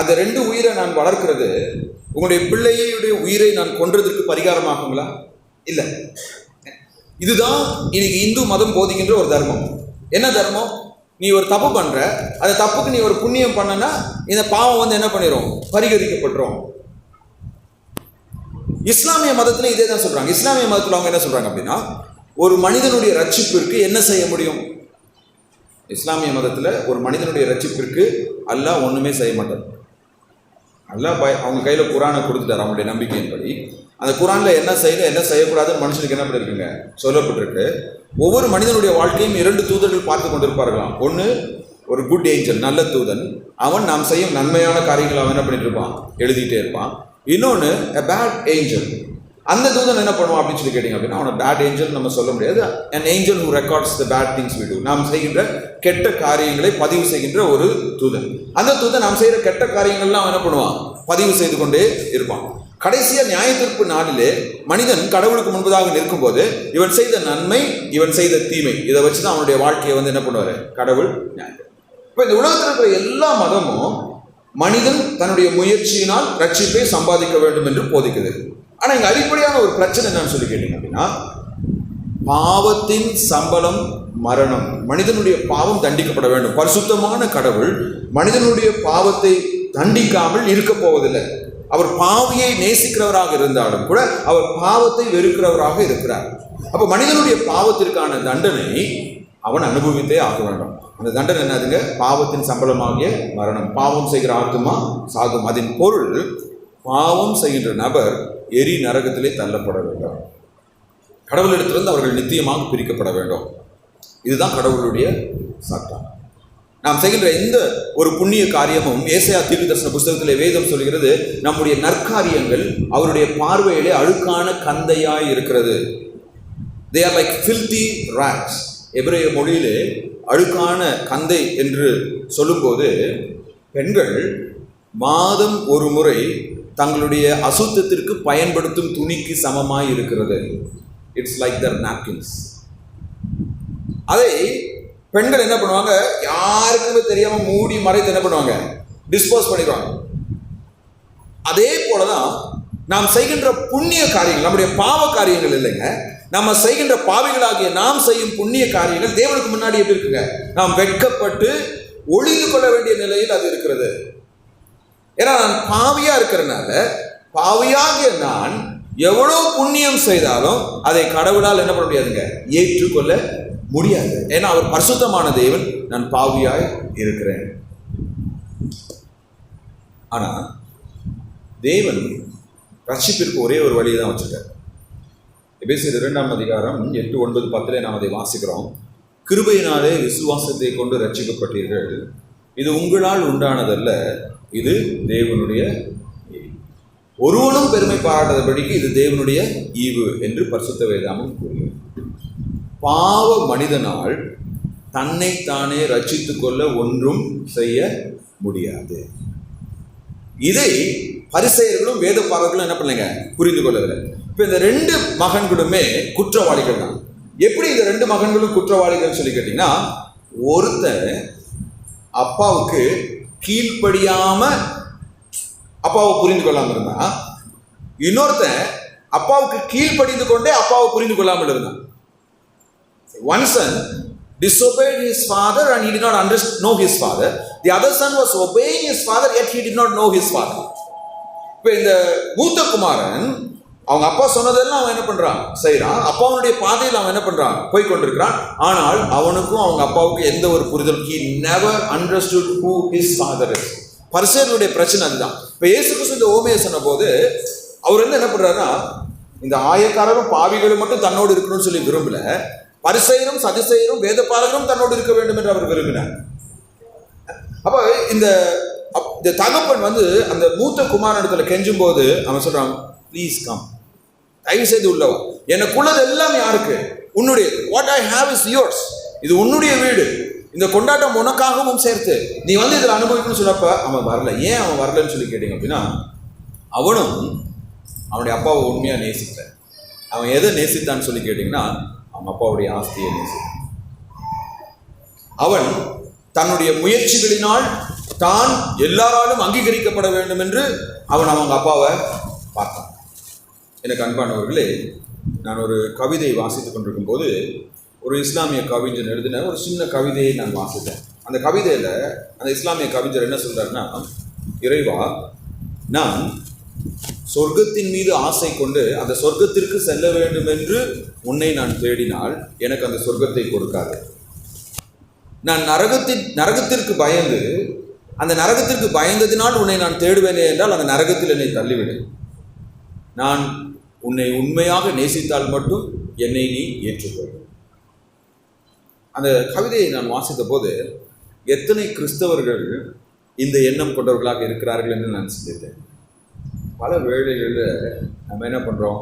அந்த 2 உயிரை நான் வளர்க்கிறது உங்களுடைய பிள்ளையுடைய உயிரை நான் கொன்றதற்கு பரிகாரமாகுங்களா? இல்லை. இதுதான் இன்னைக்கு இந்து மதம் போதிக்கின்ற ஒரு தர்மம். என்ன தர்மம்? நீ ஒரு தப்பு பண்ற, அந்த தப்புக்கு நீ ஒரு புண்ணியம் பண்ணனா இந்த பாவம் வந்து என்ன பண்ணிடும், பரிகரிக்கப்பட்டுரும். இஸ்லாமிய மதத்தில் இதே தான் சொல்றாங்க. இஸ்லாமிய மதத்தில் அவங்க என்ன சொல்றாங்க அப்படின்னா, ஒரு மனிதனுடைய ரட்சிப்பிற்கு என்ன செய்ய முடியும்? இஸ்லாமிய மதத்தில் ஒரு மனிதனுடைய ரட்சிப்பிற்கு அல்லாஹ் ஒன்றுமே செய்ய மாட்டார். அல்லாஹ் அவங்க கையில் குரானை கொடுத்துட்டார். அவங்களுடைய நம்பிக்கையின்படி அந்த குரானில் என்ன செய்யணும் என்ன செய்யக்கூடாதுன்னு மனுஷனுக்கு என்ன பண்ணிருக்குங்க, சொல்லப்பட்டிருக்கு. ஒவ்வொரு மனிதனுடைய வாழ்க்கையும் 2 தூதர்கள் பார்த்து கொண்டிருப்பார்களாம். ஒன்று ஒரு குட் ஏஞ்சல், நல்ல தூதன். அவன் நாம் செய்யும் நன்மையான காரியங்களை அவன் என்ன பண்ணிட்டு இருப்பான், எழுதிட்டே இருப்பான். இன்னொன்று a bad angel. அந்த தூதன் என்ன பண்ணுவான் அப்படின்னு சொல்லி கேட்டீங்க அப்படின்னா, அவனை பேட் ஏஞ்சல் நம்ம சொல்ல முடியாது. an angel who records the bad things we do. நாம் செய்கின்ற கெட்ட காரியங்களை பதிவு செய்கின்ற ஒரு தூதன். அந்த தூதன் நாம் செய்கிற கெட்ட காரியங்கள்லாம் அவன் என்ன பண்ணுவான், பதிவு செய்து கொண்டே இருப்பான். கடைசியா நியாய தீர்ப்பு நாளிலே மனிதன் கடவுளுக்கு முன்பதாக நிற்கும் போது இவன் செய்த நன்மை இவன் செய்த தீமை இதை வச்சுதான் அவனுடைய வாழ்க்கையை வந்து என்ன பண்ணுவாரு, கடவுள் நியாயம். இப்ப இந்த உலகத்தில் இருக்கிற எல்லா மதமும் மனிதன் தன்னுடைய முயற்சியினால் ரட்சிப்பை சம்பாதிக்க வேண்டும் என்று போதிக்குது. ஆனா இங்க அடிப்படையான ஒரு பிரச்சனை என்னன்னு சொல்லி கேட்டீங்க அப்படின்னா, பாவத்தின் சம்பளம் மரணம். மனிதனுடைய பாவம் தண்டிக்கப்பட வேண்டும். பரிசுத்தமான கடவுள் மனிதனுடைய பாவத்தை தண்டிக்காமல் இருக்க போவதில்லை. அவர் பாவியை நேசிக்கிறவராக இருந்தாலும் கூட அவர் பாவத்தை வெறுக்கிறவராக இருக்கிறார். அப்ப மனிதனுடைய பாவத்திற்கான தண்டனை அவன் அனுபவித்தே ஆக வேண்டும். அந்த தண்டனை என்னதுங்க, பாவத்தின் சம்பளமாகிய மரணம். பாவம் செய்கிற ஆத்துமா சாகும். அதன் பொருள் பாவம் செய்கின்ற நபர் எரி நரகத்திலே தள்ளப்பட வேண்டும். கடவுளிடத்திலிருந்து அவர்கள் நித்தியமாக பிரிக்கப்பட வேண்டும். இதுதான் கடவுளுடைய சட்டம். நாம் செய்கின்ற எந்த ஒரு புண்ணிய காரியமும் ஏசாயா தீர்க்கதரிசன புஸ்தகத்திலே வேதம் சொல்கிறது, நம்முடைய நற்காரியங்கள் அவருடைய பார்வையிலே அழுக்கான கந்தையாய் இருக்கிறது. They are like filthy rags. எபிரேய மொழியிலே அழுக்கான கந்தை என்று சொல்லும்போது பெண்கள் மாதம் ஒரு முறை தங்களுடைய அசுத்தத்திற்கு பயன்படுத்தும் துணிக்கு சமமாய் இருக்கிறது. It's like their napkins. அதை பெண்கள் என்ன பண்ணுவாங்க, யாருக்குமே தெரியாம மூடி மறைத்து என்ன பண்ணுவாங்க, டிஸ்போஸ் பண்ணிடுவாங்க. அதே போலதான் நாம் செய்கின்ற புண்ணிய காரியங்கள், நம்முடைய பாவ காரியங்கள் இல்லைங்க, நம்ம செய்கின்ற பாவிகளாகிய நாம் செய்யும் புண்ணிய காரியங்கள் தேவனுக்கு முன்னாடி எப்படி இருக்குங்க, நாம் வெட்கப்பட்டு ஒளிந்து கொள்ள வேண்டிய நிலையில் அது இருக்கிறது. ஏன்னா நான் பாவியா இருக்கிறனால, பாவியாகிய நான் எவ்வளவு புண்ணியம் செய்தாலும் அதை கடவுளால் என்ன பண்ண முடியாதுங்க, ஏற்றுக்கொள்ள முடியாது. ஏன்னா அவர் பரிசுத்தமான தேவன், நான் பாவியாய் இருக்கிறேன். ஆனா தேவன் ரட்சிப்பிற்கு ஒரே ஒரு வழியை தான் வச்சிருக்கார். எபேசியர் 2ஆம் அதிகாரம் 8, 9, 10 நாம் அதை வாசிக்கிறோம். கிருபையினாலே விசுவாசத்தை கொண்டு ரட்சிக்கப்பட்டீர்கள், இது உங்களால் உண்டானதல்ல, இது தேவனுடைய ஒருவனும் பெருமை பாராட்டாதபடிக்கு இது தேவனுடைய ஈவு என்று பரிசுத்த வேதாகமம் கூறுகிறது. பாவ மனிதனால் தன்னைத்தானே ரட்சித்துக் கொள்ள ஒன்றும் செய்ய முடியாது. இதை பரிசேயர்களும் வேதபாரர்களும் என்ன பண்ணுங்க, புரிந்து கொள்ளவில்லை. இப்ப இந்த 2 மகன்களுமே குற்றவாளிகள் தான். எப்படி இந்த 2 மகன்களும் குற்றவாளிகள் சொல்லி கேட்டீங்கன்னா, ஒருத்தன் அப்பாவுக்கு கீழ்ப்படியாம அப்பாவை புரிந்து கொள்ளாமல் இருந்தா, இன்னொருத்தன் அப்பாவுக்கு கீழ்ப்படிந்து கொண்டே அப்பாவை புரிந்து கொள்ளாமல் இருந்தான். One son disobeyed his father and he did not know his father. The other son was obeying his father yet he did not know his father. இப்போ இந்த மூத்த குமாரன் அவங்க அப்பா சொன்னதெல்லாம் அவன் என்ன பண்றான், செய்யறான். அப்பாவுடைய பாதையில் அவன் என்ன பண்றான், போய் கொண்டிருக்கிறான். ஆனால் அவனுக்கும் அவங்க அப்பாவுக்கு எந்த ஒரு புரிதல், he never understood who his father is. பரிசேயருடைய பிரச்சனை அதுதான். இப்போ இயேசு கிறிஸ்து இந்த ஓமையை சொன்ன போது அவர் என்ன பண்றாருன்னா, இந்த ஆயக்காரரும் பாவிகளும் மட்டும் தன்னோடு இருக்கணும்னு சொல்லி விரும்பல, பரிசேயரும் சதுசேயரும் வேதபாரகரும் தன்னோடு இருக்க வேண்டும் என்று அவர் விரும்பினார். அப்ப இந்த தகப்பன் அந்த மூத்த குமாரனிடத்துல கெஞ்சும் போது அவன் சொல்றான், ப்ளீஸ் கம், தயவு செய்து உள்ளவா, எனக்குள்ளது எல்லாம் யாருக்கு, உன்னுடையது. What I have is yours, இது உன்னுடைய வீடு, இந்த கொண்டாட்டம் உனக்காகவும் சேர்த்து நீ இதில் அனுபவிக்கணும்னு சொன்னப்ப அவன் வரல. ஏன் அவன் வரலன்னு சொல்லி கேட்டீங்க அப்படின்னா, அவனும் அவனுடைய அப்பாவை உண்மையா நேசித்தான். அவன் எதை நேசித்தான்னு சொல்லி கேட்டீங்கன்னா, அவன் அப்பாவுடைய ஆஸ்தியை நேசித்தான். அவன் தன்னுடைய முயற்சிகளினால் தான் எல்லாராலும் அங்கீகரிக்கப்பட வேண்டும் என்று அவன் அவங்க அப்பாவை பார்த்தான். எனக்கு அன்பானவர்களே, நான் ஒரு கவிதை வாசித்துக் கொண்டிருக்கும் போது ஒரு இஸ்லாமிய கவிஞர் எழுதின ஒரு சின்ன கவிதையை நான் வாசித்தேன். அந்த கவிதையில அந்த இஸ்லாமிய கவிஞர் என்ன சொல்றாருன்னா, இறைவா, நான் சொர்க்கத்தின் மீது ஆசை கொண்டு அந்த சொர்க்கத்திற்கு செல்ல வேண்டும் என்று உன்னை நான் தேடினால் எனக்கு அந்த சொர்க்கத்தை கொடுக்காது. நான் நரகத்திற்கு பயந்து அந்த நரகத்திற்கு பயந்ததினால் உன்னை நான் தேடுவேனே என்றால் அந்த நரகத்தில் என்னை தள்ளிவிடு. நான் உன்னை உண்மையாக நேசித்தால் மட்டும் என்னை நீ ஏற்றுக்கொள். அந்த கவிதையை நான் வாசித்த போது எத்தனை கிறிஸ்தவர்கள் இந்த எண்ணம் கொண்டவர்களாக இருக்கிறார்கள் என்று நான் சிந்தித்தேன். பல வேளைகளில் நம்ம என்ன பண்ணுறோம்,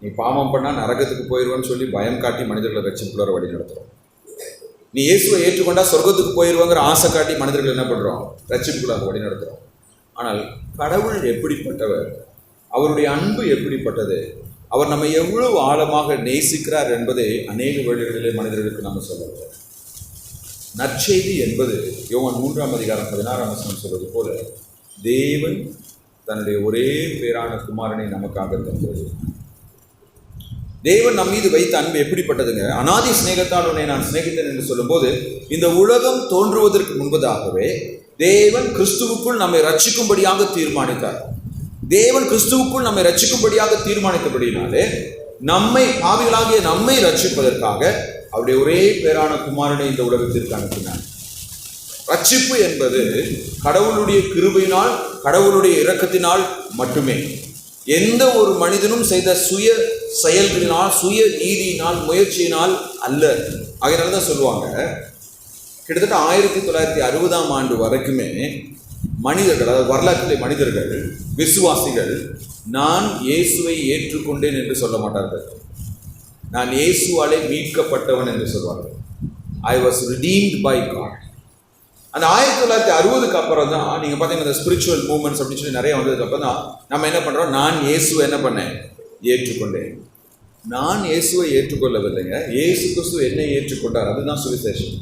நீ பாவம் பண்ணால் நரகத்துக்கு போயிடுவோன்னு சொல்லி பயம் காட்டி மனிதர்களை ரட்சிப்புக்குள்ளார வழி நடத்துகிறோம். நீ இயேசுவை ஏற்றுக்கொண்டா சொர்க்கத்துக்கு போயிடுவாங்கிற ஆசை காட்டி மனிதர்கள் என்ன பண்ணுறோம், ரட்சிப்புக்குள்ளாக வழி நடத்துகிறோம். ஆனால் கடவுள் எப்படிப்பட்டவர், அவருடைய அன்பு எப்படிப்பட்டது, அவர் நம்மை எவ்வளவு ஆழமாக நேசிக்கிறார் என்பதை அநேக வேளைகளிலே மனிதர்களுக்கு நம்ம சொல்லுவோம். நற்செய்தி என்பது யோவான் 3ஆம் அதிகாரம் 16ஆம் வசனம் சொல்வது போல, தேவன் தன்னுடைய ஒரே பேரான குமாரனை நமக்காக தந்தது. தேவன் நம் மீது வைத்த அன்பு எப்படிப்பட்டதுங்க, அநாதி சிநேகத்தால் உன்னை நான் சிநேகித்தேன் என்று சொல்லும்போது, இந்த உலகம் தோன்றுவதற்கு முன்பதாகவே தேவன் கிறிஸ்துவுக்குள் நம்மை ரட்சிக்கும்படியாக தீர்மானித்தார். தேவன் கிறிஸ்துவுக்குள் நம்மை ரட்சிக்கும்படியாக தீர்மானித்தபடினாலே நம்மை பாவிகளாகிய நம்மை ரட்சிப்பதற்காக அவருடைய ஒரே பேரான குமாரனை இந்த உலகத்திற்கு அனுப்பினார். ரட்சிப்பு என்பது கடவுளுடைய கிருபையினால், கடவுளுடைய இரக்கத்தினால் மட்டுமே. எந்த ஒரு மனிதனும் செய்த சுய செயல்களினால், சுய நீதியினால், முயற்சியினால் அல்ல. அதனால தான் சொல்லுவாங்க, கிட்டத்தட்ட 1960ஆம் ஆண்டு வரைக்குமே மனிதர்கள், அதாவது வரலாற்றிலே மனிதர்கள், விசுவாசிகள், நான் இயேசுவை ஏற்றுக்கொண்டேன் என்று சொல்ல மாட்டார்கள். நான் இயேசுவாலே மீட்கப்பட்டவன் என்று சொல்வார்கள். I was redeemed by God. அந்த 1960க்கு அப்புறம் தான் நீங்கள் பார்த்தீங்கன்னா இந்த ஸ்பிரிச்சுவல் மூவ்மெண்ட்ஸ் அப்படின்னு சொல்லி நிறைய வந்ததுக்கு அப்புறம் தான் நம்ம என்ன பண்ணுறோம், நான் இயேசுவை என்ன பண்ணேன், ஏற்றுக்கொண்டேன். நான் இயேசுவை ஏற்றுக்கொள்ளவில்லைங்க, இயேசு கிறிஸ்து என்னை ஏற்றுக்கொண்டார். அதுதான் சுவிசேஷம்.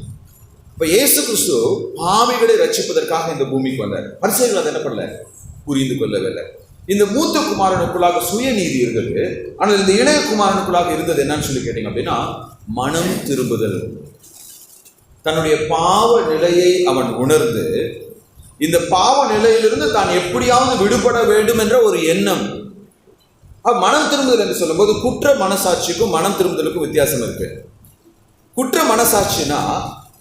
இப்போ இயேசு கிறிஸ்து பாவிகளை ரட்சிப்பதற்காக இந்த பூமிக்கு வந்தார். பரிசேயர்கள் அதை என்ன பண்ணல, புரிந்து கொள்ளவில்லை. இந்த மூத்த குமாரனுக்குள்ளாக சுயநீதி இருந்தது. ஆனால் இந்த இளைய குமாரனுக்குள்ளாக இருந்தது என்னன்னு சொல்லி கேட்டீங்க அப்படின்னா, மனம் திரும்புதல். தன்னுடைய பாவ நிலையை அவன் உணர்ந்து இந்த பாவ நிலையிலிருந்து தான் எப்படியாவது விடுபட வேண்டும் என்ற ஒரு எண்ணம். மனம் திரும்புதல் என்று சொல்லும்போது குற்ற மனசாட்சிக்கும் மனம் திரும்புதலுக்கும் வித்தியாசம் இருக்கு. குற்ற மனசாட்சினா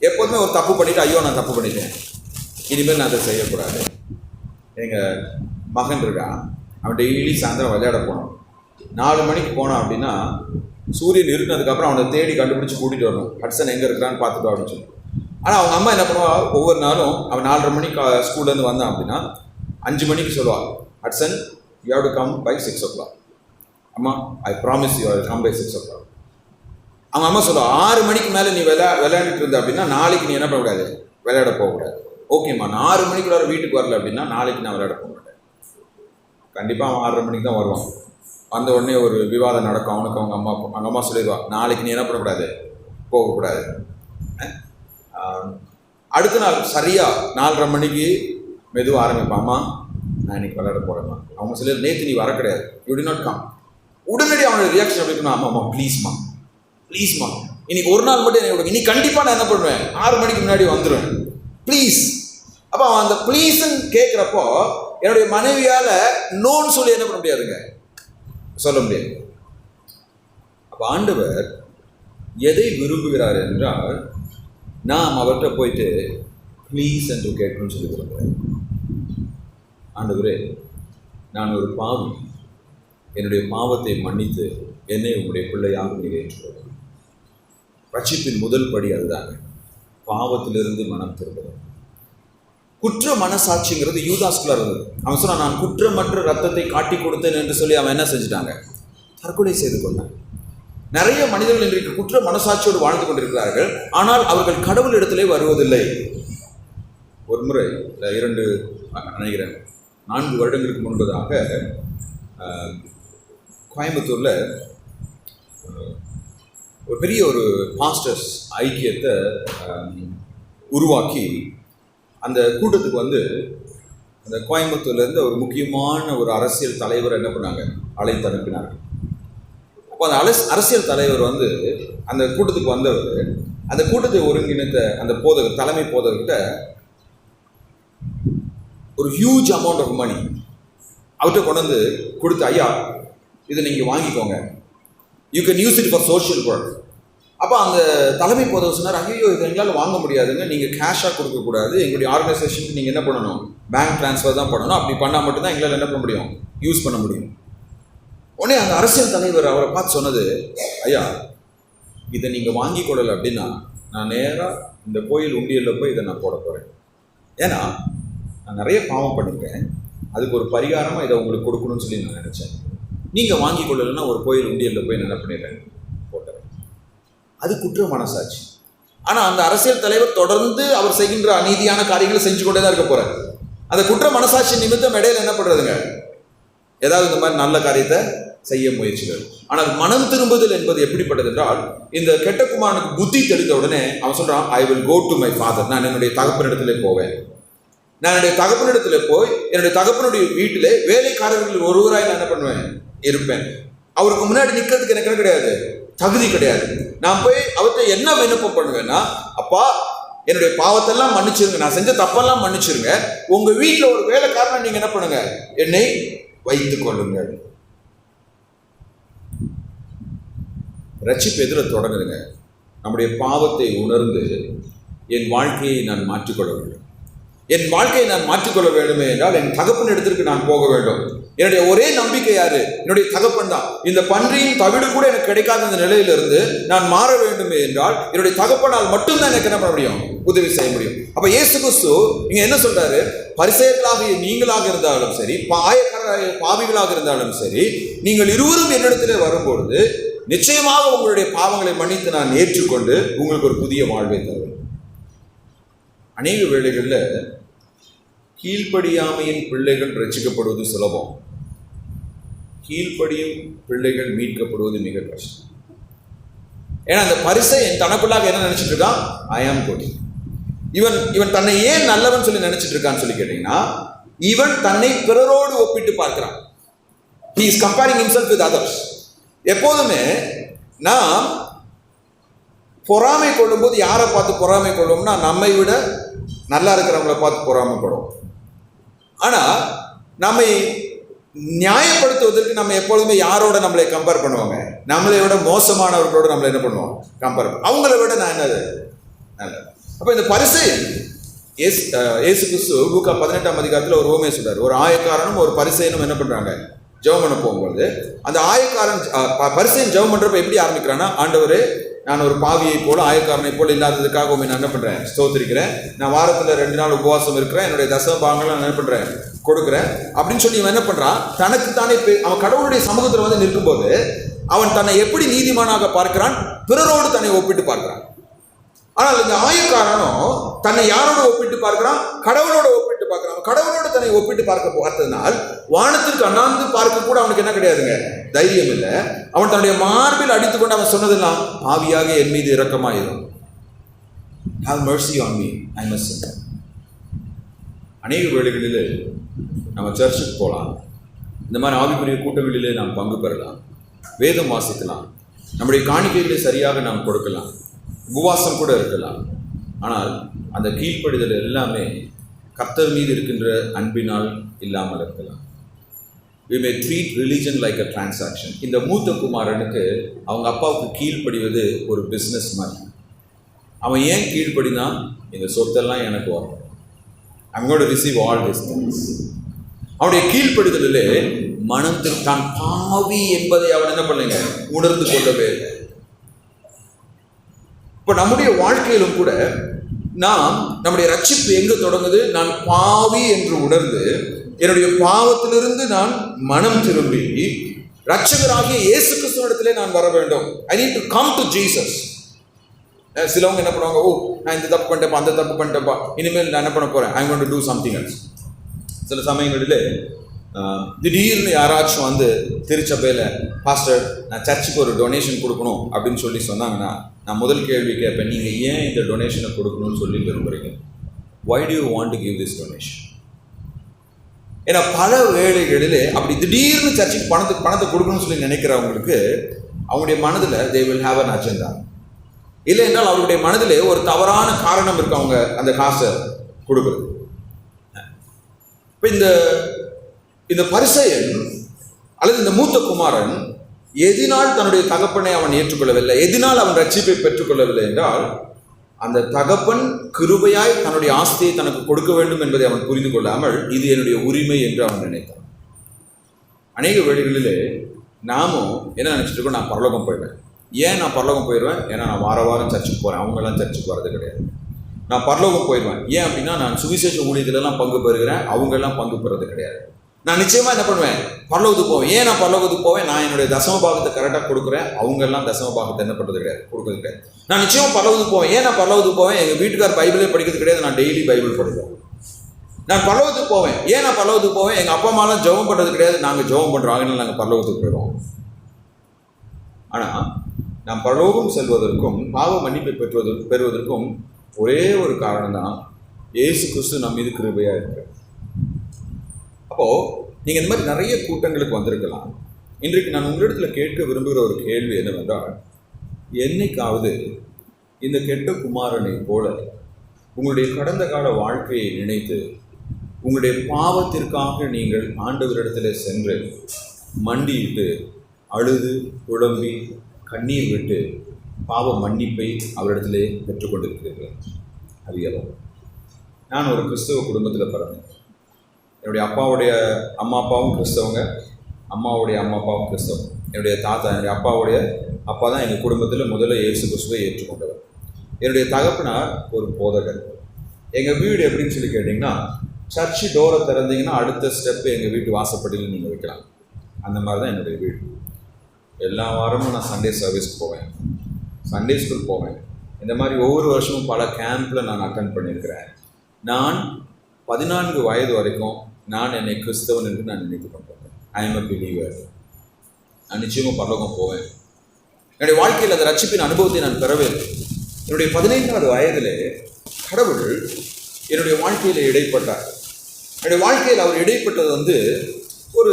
எப்போதுமே ஒரு தப்பு பண்ணிட்டு, ஐயோ நான் தப்பு பண்ணிட்டேன், இனிமேல் நான் அதை செய்யக்கூடாது. எங்கள் மகன் இருக்கான், அவன் டெய்லி சாயந்தரம் விளையாட போனான். 4 மணிக்கு போனான் அப்படின்னா சூரியன் இருந்ததுக்கப்புறம் அவனை தேடி கண்டுபிடிச்சி கூட்டிகிட்டு வரணும். ஹட்சன் எங்கே இருக்கிறான்னு பார்த்துட்டு அப்படின்னு சொல்லி. ஆனால் அவங்க அம்மா என்ன பண்ணுவா, ஒவ்வொரு நாளும் அவன் 4:30 மணிக்கு ஸ்கூல்லேருந்து வந்தான் அப்படின்னா 5 மணிக்கு சொல்லுவாள், Hudson you have to come by 6 o'clock. அம்மா I promise you have to come by 6 o'clock. அவங்க அம்மா சொல்லுவா, 6 மணிக்கு மேலே நீ விளையாண்டுட்டு இருந்த அப்படின்னா நாளைக்கு நீ என்ன பண்ணக்கூடாது, விளையாட போகக்கூடாது. ஓகேம்மா, நான் 6 மணிக்குள்ளார வீட்டுக்கு வரல அப்படின்னா நாளைக்கு நான் விளையாட போக மாட்டேன். கண்டிப்பாக அவன் 6:30 மணிக்கு தான் வருவான். வந்த உடனே ஒரு விவாதம் நடக்கும். அவனுக்கு அவங்க அம்மா சொல்லிடுவா, நாளைக்கு நீ என்ன பண்ணக்கூடாது, போகக்கூடாது. அடுத்த நாள் சரியாக 4:30 மணிக்கு மெதுவாக ஆரம்பிப்பான். அம்மா நான் இன்னைக்கு விளையாட போகிறேம்மா. அவங்க சொல்லிடு, நேற்று நீ வர கிடையாது, யூ டி நாட் கம். உடனடி அவனோட ரியாக்ஷன் எப்படி இருக்கணும், ஆமாம்மா ப்ளீஸ்மா ப்ளீஸ்மா இன்னைக்கு ஒரு நாள் மட்டும் என்னை இன்னைக்கு கண்டிப்பாக நான் என்ன பண்ணுவேன், 6 மணிக்கு முன்னாடி வந்துடுவேன் ப்ளீஸ். அப்போ அவன் அந்த ப்ளீஸ்ன்னு கேட்குறப்போ என்னுடைய மனைவியால் நோன்னு சொல்லி என்ன பண்ண முடியாதுங்க, சொல்ல முடியாது. அப்போ ஆண்டவர் எதை விரும்புகிறார் என்றால், நாம் அவர்கிட்ட போயிட்டு ப்ளீஸ் என்று கேட்கணும்னு சொல்லி விரும்புகிறேன். ஆண்டவரே, நான் ஒரு பாவி, என்னுடைய பாவத்தை மன்னித்து என்னை உங்களுடைய பிள்ளையாக நீர் ஏற்றுக்கொள்ளுங்கள். ரட்சிப்பின் முதல் படி அதுதாங்க, பாவத்திலிருந்து மனம் திரும்புவது. குற்ற மனசாட்சிங்கிறது யூதாஸ்குள்ள இருந்தது. அவன் சொன்னான், நான் குற்றமற்ற ரத்தத்தை காட்டி கொடுத்தேன் என்று சொல்லி அவன் என்ன செஞ்சுட்டாங்க, தற்கொலை செய்து கொண்டான். நிறைய மனிதர்கள் இன்றைக்கு குற்ற மனசாட்சியோடு வாழ்ந்து கொண்டிருக்கிறார்கள். ஆனால் அவர்கள் கடவுள் இடத்திலே வருவதில்லை. ஒரு முறை 2 நினைக்கிறேன் 4 வருடங்களுக்கு முன்பதாக கோயம்புத்தூரில் ஒரு பெரிய ஒரு பாஸ்டர்ஸ் ஐக்கியத்தை உருவாக்கி அந்த கூட்டத்துக்கு வந்து அந்த கோயம்புத்தூர்லேருந்து ஒரு முக்கியமான ஒரு அரசியல் தலைவர் என்ன பண்ணாங்க, அழைத்து அனுப்பினார்கள். அப்போ அந்த அரசியல் தலைவர் வந்து அந்த கூட்டத்துக்கு வந்தவர், அந்த கூட்டத்தை ஒருங்கிணைத்த அந்த போதகர், தலைமை போதகர்கிட்ட ஒரு ஹியூஜ் அமௌண்ட் ஆஃப் மணி அவர்கிட்ட கொண்டு வந்து கொடுத்து, ஐயா இதை நீங்கள் வாங்கிக்கோங்க, you can use it for social work. அப்போ அந்த தலைமை போதவர் சொன்னார், ஐயோ இது எங்களால் வாங்க முடியாதுங்க, நீங்கள் கேஷாக கொடுக்கக்கூடாது, எங்களுடைய ஆர்கனைசேஷனுக்கு நீங்கள் என்ன பண்ணணும், பேங்க் ட்ரான்ஸ்ஃபர் தான் பண்ணணும், அப்படி பண்ணால் மட்டும்தான் எங்களால் என்ன பண்ண முடியும், யூஸ் பண்ண முடியும். உடனே அந்த அரசியல் தலைவர் அவரை பார்த்து சொன்னது, ஐயா இதை நீங்கள் வாங்கி கொள்ளலை அப்படின்னா நான் நேராக இந்த கோயில் உண்டியலில் போய் இதை நான் போட போகிறேன். ஏன்னா நான் நிறைய பாவம் பண்ணியிருக்கேன், அதுக்கு ஒரு பரிகாரமாக இதை உங்களுக்கு கொடுக்கணும்னு சொல்லி நான் நினச்சேன். நீங்கள் வாங்கி கொள்ளலைன்னா ஒரு கோயில் உண்டியலில் போய் நான் என்ன பண்ணிடுறேன், போட்டுறேன். அது குற்ற மனசாட்சி. ஆனால் அந்த அரசியல் தலைவர் தொடர்ந்து அவர் செய்கின்ற அநீதியான காரியங்களை செஞ்சு கொண்டே தான் இருக்க போகிறார். அந்த குற்ற மனசாட்சி நிமித்தம் இடையில என்ன பண்ணுறதுங்க, ஏதாவது இந்த மாதிரி நல்ல காரியத்தை செய்ய முயற்சிகள். ஆனால் மனம் திரும்புதல் என்பது எப்படிப்பட்டது என்றால், இந்த கெட்ட குமாரனுக்கு புத்தி தெளிந்த உடனே அவன் சொல்றான், I will go to my father. நான் என்னுடைய தகப்பனிடத்திலே போவேன். நான் என்னுடைய தகப்பனிடத்தில் போய் என்னுடைய தகப்பனுடைய வீட்டிலே வேலைக்காரர்கள் ஒருவராய் நான் என்ன பண்ணுவேன், இருப்பேன். அவருக்கு முன்னாடி நிற்கிறதுக்கு எனக்கு என்ன கிடையாது, தகுதி கிடையாது. நான் போய் அவர்கிட்ட என்ன விண்ணப்பம் பண்ணுவேன்னா, அப்பா என்னுடைய பாவத்தெல்லாம் மன்னிச்சிருங்க, நான் செஞ்ச தப்பெல்லாம் மன்னிச்சிருங்க, உங்க வீட்டில் ஒரு வேலைக்காரனை நீங்க என்ன பண்ணுங்க, என்னை வைத்துக் கொள்ளுங்கள். ரட்சிப்பு எதில் தொடங்குதுங்க, நம்முடைய பாவத்தை உணர்ந்து என் வாழ்க்கையை நான் மாற்றிக்கொள்ள வேண்டும். என் வாழ்க்கையை நான் மாற்றிக்கொள்ள வேண்டுமே என்றால் என் தகப்பன் இடத்திற்கு நான் போக வேண்டும். என்னுடைய ஒரே நம்பிக்கை யாரு? என்னுடைய தகப்பன் தான். இந்த பன்றியின் தவிடு கூட எனக்கு கிடைக்காத இந்த நிலையிலிருந்து நான் மாற வேண்டும் என்றால் என்னுடைய தகப்பனால் மட்டும்தான் எனக்கு என்ன பண்ண முடியும்? உதவி செய்ய முடியும். அப்ப இயேசு கிறிஸ்து இங்க என்ன சொல்றாரு? பரிசேயர்களாக நீங்களாக இருந்தாலும் சரி, பாவிகளாக இருந்தாலும் சரி, நீங்கள் இருவரும் என்னிடத்திலே வரும்பொழுது நிச்சயமாக உங்களுடைய பாவங்களை மன்னித்து நான் ஏற்றுக்கொண்டு உங்களுக்கு ஒரு புதிய வாழ்வை தருவேன். அநேக வேளைகளில் கீழ்ப்படியாமையின் பிள்ளைகள் ரட்சிக்கப்படுவது சுலபம், கீழ்ப்படியும் பிள்ளைகள் மீட்கப்படுவது மிக கஷ்டம். ஏன்னா அந்த பரிசேயன் தனக்குள்ளாக என்ன நினைச்சிட்டு இருக்கான்? ஐ ஆம் குட். இவன் தன்னை ஏன் நல்லவன் சொல்லி நினைச்சிட்டு இருக்கான்னு சொல்லி கேட்டீங்கன்னா, இவன் தன்னை பிறரோடு ஒப்பிட்டு பார்க்கிறான். he is comparing himself with others. எப்போதுமே நாம் பொறாமை கொள்ளும்போது யாரை பார்த்து பொறாமை கொள்ளும்னா, நம்மை விட நல்லா இருக்கிறவங்களை பார்த்து பொறாமைப்படும். ஆனா நம்மை நியாயப்படுத்துவதற்கு நம்ம எப்பொழுதுமே யாரோட நம்மளை கம்பேர் பண்ணுவாங்க? நம்மளை விட மோசமானவர்களோட நம்மளை என்ன பண்ணுவோம்? கம்பேர். அவங்கள விட நான் என்னது நல்லது. அப்ப இந்த பரிசேயன் இயேசு கிறிஸ்து லூக்கா 18ஆம் அதிகாரத்தில் ஒரு உவமையை சொல்றாரு. ஒரு ஆயக்காரனும் ஒரு பரிசேயனும் என்ன பண்றாங்க? ஜெபம் பண்ண போகும்போது அந்த ஆயக்காரன் பரிசேயன் ஜெபம் பண்றப்ப எப்படி ஆரம்பிக்கிறான்னா, ஆண்டவரே, நான் ஒரு பாவியை போல ஆயக்காரனை போல இல்லாததுக்காக உண்மை நான் என்ன பண்றேன்? ஸ்தோத்திரிக்கிறேன். நான் வாரத்துல 2 நாள் உபவாசம் இருக்கிறேன். என்னுடைய தசம பாகங்களை நான் என்ன பண்றேன்? கொடுக்குறேன் அப்படின்னு சொல்லி இவன் என்ன பண்றான்? தனக்கு தானே அவன் கடவுளுடைய சமூகத்தில் வந்து நிற்கும்போது அவன் தன்னை எப்படி நீதிமானாக பார்க்கிறான்? பிறரோடு தன்னை ஒப்பிட்டு பார்க்கிறான். ஆனால் இந்த ஆயக்காரனும் தன்னை யாரோட ஒப்பிட்டு பார்க்கிறான்? கடவுளோட ஒப்பிட்டு பார்க்கிறான். கடவுளோடு தன்னை ஒப்பிட்டு பார்த்ததுனால் வானத்திற்கு அண்ணாந்து பார்க்க கூட அவனுக்கு என்ன கிடையாதுங்க? தைரியம் இல்லை. அவன் தன்னுடைய மார்பில் அடித்துக்கொண்டு அவன் சொன்னதெல்லாம், பாவியாக என் மீது இரக்கமாயிரும். Have mercy on me, I must sin. அநேக வேளைகளிலே நம்ம சர்ச்சுக்கு போகலாம், இந்த மாதிரி ஆவிக்குரிய கூட்டங்களிலே நாம் பங்கு பெறலாம், வேதம் வாசிக்கலாம், நம்முடைய காணிக்கைகளை சரியாக நாம் கொடுக்கலாம், உபவாசம் கூட இருக்கலாம். ஆனால் அந்த கீழ்ப்படிதல் எல்லாமே கர்த்தர் மீது இருக்கின்ற அன்பினால் இல்லாமல் இருக்கலாம். We may treat religion like a transaction. இந்த மூத்த குமாரனுக்கு அவங்க அப்பாவுக்கு கீழ்ப்படிவது ஒரு பிஸ்னஸ் மாதிரி. அவன் ஏன் கீழ்ப்படினா, இந்த சொத்தெல்லாம் எனக்கு வரும், I'm going to receive all these things. அவனுடைய கீழ்ப்படிதலிலே மனத்தில் தான் பாவி என்பதை அவன் என்ன பண்ணலைங்க? உணர்ந்து கொள்ளவே இல்லை. இப்போ நம்முடைய வாழ்க்கையிலும் கூட நாம் நம்முடைய ரட்சிப்பு எங்கு தொடங்குது? நான் பாவி என்று உணர்ந்து என்னுடைய பாவத்திலிருந்து நான் மனம் திரும்பி ரட்சகராகிய இயேசு கிறிஸ்துவிடத்திலே நான் வர வேண்டும். I need to come to Jesus. சிலவங்க என்ன பண்ணுவாங்க? ஓ, நான் இந்த தப்பு பண்ணிட்டேப்பா, அந்த தப்பு பண்ணிட்டேப்பா, இனிமேல் நான் என்ன பண்ண போறேன்? I want to do something else. சில சமயங்களில் திடீர்னு யாராச்சும் வந்து திருச்சபையில், பாஸ்டர், நான் சர்ச்சுக்கு ஒரு டொனேஷன் கொடுக்கணும் அப்படின்னு சொல்லி சொன்னாங்கன்னா, நான் முதல் கேள்வி கேட்பேன், நீங்கள் ஏன் இந்த டொனேஷனை கொடுக்கணும்னு சொல்லி விரும்புகிறீங்க? Why do you want to give this donation? ஏன்னா பல வேளைகளிலே அப்படி திடீர்னு சர்ச்சுக்கு பணத்தை கொடுக்கணும்னு சொல்லி நினைக்கிறவங்களுக்கு அவங்களுடைய மனதில் they will have an agenda. இல்லை என்றால் அவருடைய மனதிலே ஒரு தவறான காரணம் இருக்கு அவங்க அந்த காசை கொடுக்குறது. இப்போ இந்த பரிசேயன் அல்லது இந்த மூத்த குமாரன் எதினால் தன்னுடைய தகப்பனை அவன் ஏற்றுக்கொள்ளவில்லை, எதினால் அவன் ரட்சிப்பை பெற்றுக்கொள்ளவில்லை என்றால், அந்த தகப்பன் கிருபையாய் தன்னுடைய ஆஸ்தியை தனக்கு கொடுக்க வேண்டும் என்பதை அவன் புரிந்து கொள்ளாமல் இது என்னுடைய உரிமை என்று அவன் நினைத்தான். அநேக வேளைகளிலே நாமும் என்ன நினைச்சிட்டு இருக்கோம்? நான் பரலோகம் போயிடுவேன். ஏன் நான் பரலோகம் போயிடுவேன்? ஏன்னா நான் வாரம் சர்ச்சுக்கு போகிறேன், அவங்கெல்லாம் சர்ச்சுக்கு வர்றது கிடையாது. நான் பரலோகம் போயிடுவேன் ஏன் அப்படின்னா, நான் சுவிசேஷ ஊழியத்திலெல்லாம் பங்கு பெறுகிறேன், அவங்கெல்லாம் பங்கு பெறது கிடையாது. நான் நிச்சயமாக என்ன பண்ணுவேன்? பரலோகத்துக்கு போவேன். ஏன் நான் பரலோகத்துக்கு போவேன்? நான் என்னுடைய தசம பாகத்தை கரெக்டாக கொடுக்குறேன், அவங்கெல்லாம் தசம பாகத்தை என்ன பண்ணுறது கிடையாது, கொடுக்குறது கிடையாது. நான் நிச்சயமாக பரலோகத்துக்கு போவேன். ஏன் நான் பரலோகத்துக்கு போவேன்? எங்கள் வீட்டுக்கார் பைபிளே படிக்கிறது கிடையாது, நான் டெய்லி பைபிள் படிப்பேன். நான் பரலோகத்துக்கு போவேன். ஏன் நான் பரலோகத்துக்கு போவேன்? எங்கள் அப்பா அம்மாலாம் ஜெபம் பண்ணுறது கிடையாது, நாங்கள் ஜெபம் பண்ணுறோம், அதனால நாங்கள் பரலோகத்துக்கு போயிடுவோம். ஆனால் நாம் பரலோகம் செல்வதற்கும் பாவ மன்னிப்பை பெறுவதற்கும் ஒரே ஒரு காரணம் தான், இயேசு கிறிஸ்து நம்ம மீது கிருபையாக இருக்கிறார். அப்போது நீங்கள் இந்த மாதிரி நிறைய கூட்டங்களுக்கு வந்திருக்கலாம். இன்றைக்கு நான் உங்களிடத்தில் கேட்க விரும்புகிற ஒரு கேள்வி என்னவென்றால், என்னைக்காவது இந்த கெட்ட குமாரனை போல உங்களுடைய கடந்த கால வாழ்க்கையை நினைத்து உங்களுடைய பாவத்திற்காக நீங்கள் ஆண்டவரிடத்தில் சென்று மண்டியிட்டு அழுது புலம்பி கண்ணீர் விட்டு பாவ மன்னிப்பை அவரிடத்திலே பெற்றுக்கொண்டிருக்கிறீர்கள்? அது எவ்வளோ? நான் ஒரு கிறிஸ்தவ குடும்பத்தில் பிறந்தேன். என்னுடைய அப்பாவுடைய அம்மா அப்பாவும் கிறிஸ்தவங்க, அம்மாவுடைய அம்மா அப்பாவும் கிறிஸ்தவங்க. என்னுடைய தாத்தா, என்னுடைய அப்பாவுடைய அப்பா தான் எங்கள் குடும்பத்தில் முதல்ல இயேசு கிறிஸ்துவை ஏற்றுக்கொண்டவர். என்னுடைய தகப்பனார் ஒரு போதகர். எங்கள் வீடு எப்படின்னு சொல்லி கேட்டிங்கன்னா, சர்ச்சு டோரை திறந்தீங்கன்னா அடுத்த ஸ்டெப்பு எங்கள் வீட்டு வாசப்படியில் நீங்கள் வைக்கலாம். அந்த மாதிரி தான் என்னுடைய வீடு. எல்லா வாரமும் நான் சண்டே சர்வீஸ்க்கு போவேன், சண்டே ஸ்கூல் போவேன். இந்த மாதிரி ஒவ்வொரு வருஷமும் பல கேம்பில் நான் அட்டென்ட் பண்ணியிருக்கிறேன். நான் 14 வயது வரைக்கும் நான் என்னை கிறிஸ்தவன் என்று நான் நினைத்து கொண்டிருக்கேன். I am a believer. நான் நிச்சயமாக பரலோகம் போவேன். என்னுடைய வாழ்க்கையில் அந்த ரட்சிப்பின் அனுபவத்தை நான் பெறவே இல்லை. என்னுடைய 15வது வயதிலே கடவுள் என்னுடைய வாழ்க்கையில் இடைப்பட்டார். என்னுடைய வாழ்க்கையில் அவர் இடைப்பட்டது ஒரு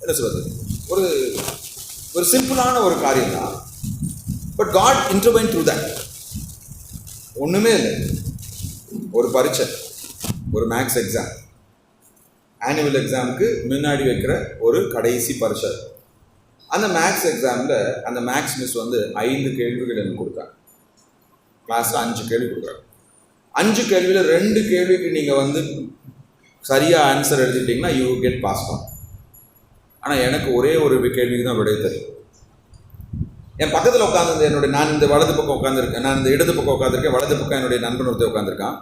என்ன சொல்றது, ஒரு சிம்பிளான ஒரு காரியம் தான். But God intervene through that. ஒன்றுமே இல்லை. ஒரு பரீட்சை, ஒரு மேக்ஸ் எக்ஸாம், ஆனுவல் எக்ஸாமுக்கு முன்னாடி வைக்கிற ஒரு கடைசி பரீட்சை. அந்த மேக்ஸ் எக்ஸாமில் அந்த மேக்ஸ் மிஸ் 5 கேள்விகள் எனக்கு கொடுத்தாங்க. கிளாஸில் 5 கேள்வி கொடுக்குறாங்க. 5 கேள்வியில் 2 கேள்விக்கு நீங்கள் சரியாக ஆன்சர் எழுதிட்டீங்கன்னா யூ கெட் பாஸ் ஆன். ஆனால் எனக்கு ஒரே ஒரு கேள்விக்கு தான் விடை தெரியும். என் பக்கத்தில் உட்காந்துருந்த நான் இந்த வலது பக்கம் உட்காந்துருக்கேன், நான் இந்த இடது பக்கம் உட்காந்துருக்கேன், வலது பக்கம் என்னுடைய நண்பன் ஒருத்தர் உட்காந்துருக்கான்.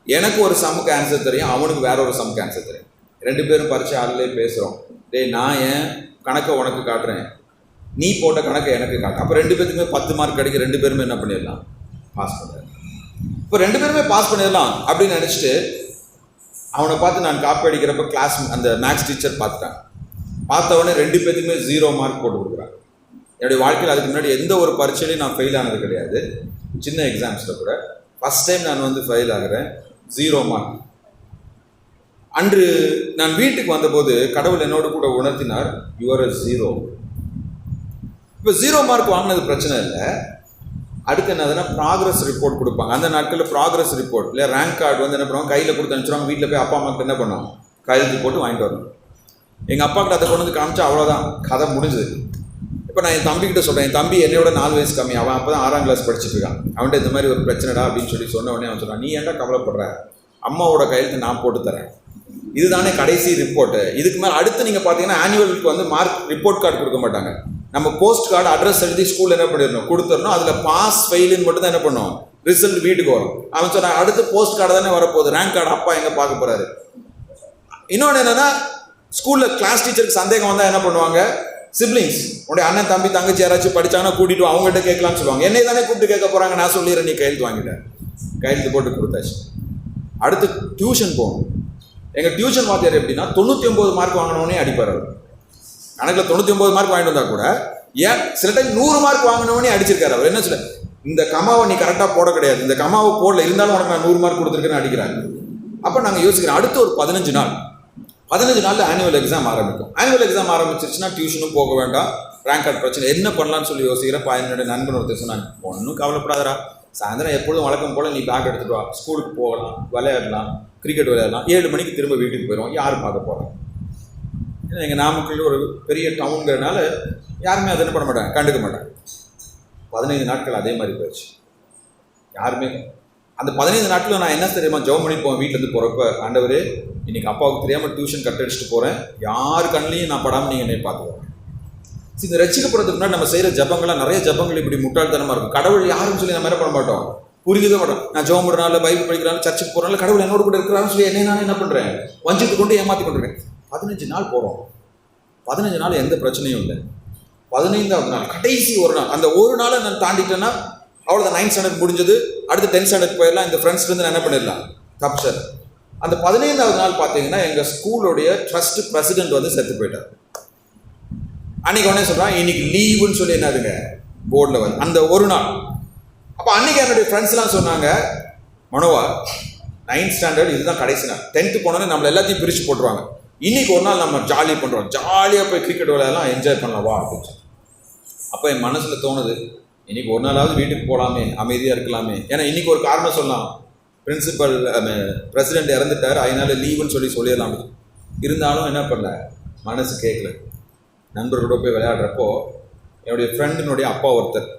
எனக்கு ஒரு சம்முக்கு ஆன்சர் தெரியும், அவனுக்கு வேற ஒரு சம்முக்கு ஆன்சர் தெரியும். 2 பேரும் பரிச்சை ஆளிலே பேசுகிறோம். டேய், நான் என் கணக்கை உனக்கு காட்டுறேன், நீ போட்ட கணக்கை எனக்கு காட்டு. அப்போ 2 பேருக்குமே 10 மார்க் கிடைக்க, 2 பேருமே என்ன பண்ணிடலாம், பாஸ் பண்ணிடலாம். இப்போ 2 பேருமே பாஸ் பண்ணிடலாம் அப்படின்னு நினச்சிட்டு அவனை பார்த்து நான் காப்பி அடிக்கிறப்ப கிளாஸ் அந்த மேக்ஸ் டீச்சர் பார்த்துட்டாங்க. பார்த்தவொடனே 2 பேருக்குமே 0 மார்க் போட்டு கொடுக்குறாங்க. என்னுடைய வாழ்க்கையில் அதுக்கு முன்னாடி எந்த ஒரு பரீட்சையிலையும் நான் ஃபெயில் ஆனது கிடையாது. சின்ன எக்ஸாம்ஸில் கூட ஃபஸ்ட் டைம் நான் ஃபெயில் ஆகிறேன், 0 மார்க். அன்று நான் வீட்டுக்கு வந்தபோது கடவுள் என்னோடு கூட உணர்த்தினார், யுவர் அ 0. இப்போ 0 மார்க் வாங்கினது பிரச்சனை இல்லை. அடுத்து என்னதுன்னா ப்ராக்ரஸ் ரிப்போர்ட் கொடுப்பாங்க. அந்த நாட்களில் ப்ராக்ரஸ் ரிப்போர்ட் இல்லை ரேங்க் கார்டு என்ன பண்ணுவாங்க, கையில் கொடுத்து அனுப்பிச்சிடுவாங்க. வீட்டில் போய் அப்பா அம்மாக்கிட்ட என்ன பண்ணுவாங்க, கையெழுத்து போட்டு வாங்கிட்டு வரணும். எங்கள் அப்பாக்கிட்ட அதை கொண்டு காமிச்சா அவ்வளோதான், கதை முடிஞ்சது. இப்போ நான் என் தம்பிக்கிட்ட சொல்கிறேன், என் தம்பி என்னையோட 4 வயசு கம்மி, அவன் அப்போ தான் 6ஆம் கிளாஸ் படிச்சுட்டு இருக்கான். அவன்கிட்ட இந்த மாதிரி ஒரு பிரச்சனைடா அப்படின்னு சொன்ன உடனே அவன் சொன்னான், நீ ஏன்டா கவலைப்படுற, அம்மாவோட கையெழுத்து நான் போட்டு தரேன், இதுதானே கடைசி ரிப்போர்ட்டு. இதுக்கு மேலே அடுத்து நீங்கள் பார்த்தீங்கன்னா ஆனுவலுக்கு மார்க் ரிப்போர்ட் கார்டு கொடுக்க மாட்டாங்க. நம்ம போஸ்ட் கார்டு அட்ரஸ் எழுதி ஸ்கூலில் என்ன பண்ணிடணும், கொடுத்துடணும். அதில் பாஸ் ஃபெயிலுன்னு மட்டும் தான் என்ன பண்ணுவோம், ரிசல்ட் வீட்டுக்கு வரும். அவன் சொன்னான், அடுத்து போஸ்ட் கார்டு தானே வரப்போகுது, ரேங்க் கார்டு அப்பா எங்கே பார்க்க போகிறாரு. இன்னொன்று என்னென்னா, ஸ்கூலில் கிளாஸ் டீச்சருக்கு சந்தேகம் வந்தால் என்ன பண்ணுவாங்க, சிப்ளிங்ஸ், உன்னுடைய அண்ணன் தம்பி தங்கச்சி யாராச்சும் படித்தாங்கன்னா கூட்டிட்டு அவங்ககிட்ட கேட்கலாம்னு சொல்லுவாங்க. என்னை தானே கூப்பிட்டு கேட்க போகிறாங்க, நான் சொல்லிடுறேன், நீ கையெழுத்து வாங்கிட்டேன். கையெழுத்து போட்டு கொடுத்தாச்சு. அடுத்து டியூஷன் போகணும். எங்கள் டியூஷன் வாத்தியார் எப்படின்னா 99 மார்க் வாங்கினவனே அடிப்பார். அவர் கணக்கில் 99 மார்க் வாங்கிட்டு வந்தால் கூட ஏன் சில டைம் 100 மார்க் வாங்கினவனே அடிச்சிருக்காரு. அவர் என்ன சொல்ல, இந்த கமாவை நீ கரெக்டாக போட கிடையாது, இந்த கமாவை போடல, இருந்தாலும் உனக்கு நான் 100 மார்க் கொடுத்துருக்கேன்னு அடிக்கிறாங்க. அப்போ நாங்கள் யோசிக்கிறோம், அடுத்து ஒரு 15 நாளில் ஆனுவல் எக்ஸாம் ஆரம்பிக்கும். ஆனுவல் எக்ஸாம் ஆரம்பிச்சிருச்சுன்னா டியூஷனும் போக வேண்டாம், ரேங்க் கார்டு பிரச்சனை, என்ன பண்ணலான்னு சொல்லி யோசிக்கிறப்ப என்னுடைய நண்பன் ஒருத்தர் சொன்னாங்க, ஒன்றும் கவலைப்படாதரா, சாயந்தரம் எப்பொழுதும் வழக்கம் போல் நீ பேக் எடுத்துகிட்டு வா, ஸ்கூலுக்கு போகலாம், விளையாடலாம், கிரிக்கெட் விளையாடலாம், 7 மணிக்கு திரும்ப வீட்டுக்கு போயிடுவோம், யாரும் பார்க்க போகிறோம். ஏன்னா எங்கள் நாமக்கல் ஒரு பெரிய டவுனுங்கிறதுனால யாருமே அதை என்ன பண்ண மாட்டாங்க, கண்டுக்க மாட்டாங்க. 15 நாட்கள் அதே மாதிரி போயிடுச்சு. யாருமே அந்த 15 நாட்களில் நான் என்ன தெரியுமா ஜெபம் பண்ணி போவேன். வீட்டிலேருந்து போகிறப்ப, ஆண்டவரே இன்னைக்கு அப்பாவுக்கு தெரியாமல் டியூஷன் கட் அடிச்சுட்டு போகிறேன், யார் கண்ணிலையும் நான் படாமல் நீங்கள் என்னை பார்த்துக்குவேன். இந்த ரட்சிக்கப்படுறதுக்கு முன்னாடி நம்ம செய்கிற ஜபங்கள்லாம் நிறைய ஜபங்கள் இப்படி முட்டாள்தனமாக இருக்கும். கடவுள் யாருன்னு சொல்லி நம்ம என்ன பண்ண மாட்டோம், புரிஞ்சுக்க மாட்டோம். நான் ஜெபம் பண்ணுறனால, பைபிள் படிக்கிறாங்க, சர்ச்சுக்கு போகிறனால கடவுள் என்னோட கூட இருக்கிறான்னு சொல்லி என்னை நான் என்ன பண்ணுறேன், வஞ்சித்து கொண்டு ஏமாற்றி கொண்டிருக்கேன். 15 நாள் போகிறோம், 15 நாள் எந்த பிரச்சனையும் இல்லை. 15ஆவது நாள் கடைசி ஒரு நாள், அந்த ஒரு நாளை நான் தாண்டிட்டேன்னா அவ்வளோதான், 9th ஸ்டாண்டர்ட் முடிஞ்சது. அடுத்து 10th ஸ்டாண்டர்ட் போயிடலாம், இந்த ஃப்ரெண்ட்ஸ்லேருந்து நான் என்ன பண்ணிடலாம், தப்பு சார். அந்த 15ஆவது நாள் பார்த்தீங்கன்னா எங்கள் ஸ்கூலுடைய ட்ரஸ்ட் பிரசிடென்ட் செத்து போயிட்டார். அன்னைக்கு உடனே சொல்கிறான், இன்னைக்கு லீவுன்னு சொல்லி என்னதுங்க போர்டில் அந்த ஒரு நாள். அப்போ அன்னைக்கு என்னுடைய ஃப்ரெண்ட்ஸ்லாம் சொன்னாங்க, மனோவா 9th ஸ்டாண்டர்ட் இதுதான் கடைசி நாள், 10th போனோன்னே நம்மளை எல்லாத்தையும் பிரித்து போட்டுருவாங்க, இன்னைக்கு ஒரு நாள் நம்ம ஜாலியாக பண்ணுறோம், ஜாலியாக போய் கிரிக்கெட் விளையாடலாம், என்ஜாய் பண்ணலாம் வா அப்படின்னு. அப்போ என் மனசில் தோணுது, இன்னைக்கு ஒரு நாளாவது வீட்டுக்கு போகலாமே, அமைதியாக இருக்கலாமே. ஏன்னா இன்னைக்கு ஒரு காரணம் சொல்லலாம், பிரின்சிபல் பிரசிடென்ட் இறந்துட்டார், அதனால லீவுன்னு சொல்லிடலாம். இருந்தாலும் என்ன பண்ணல, மனசு கேட்கல. நண்பர்களோட போய் விளையாடுறப்போ என்னுடைய ஃப்ரெண்டினுடைய அப்பா ஒருத்தர்,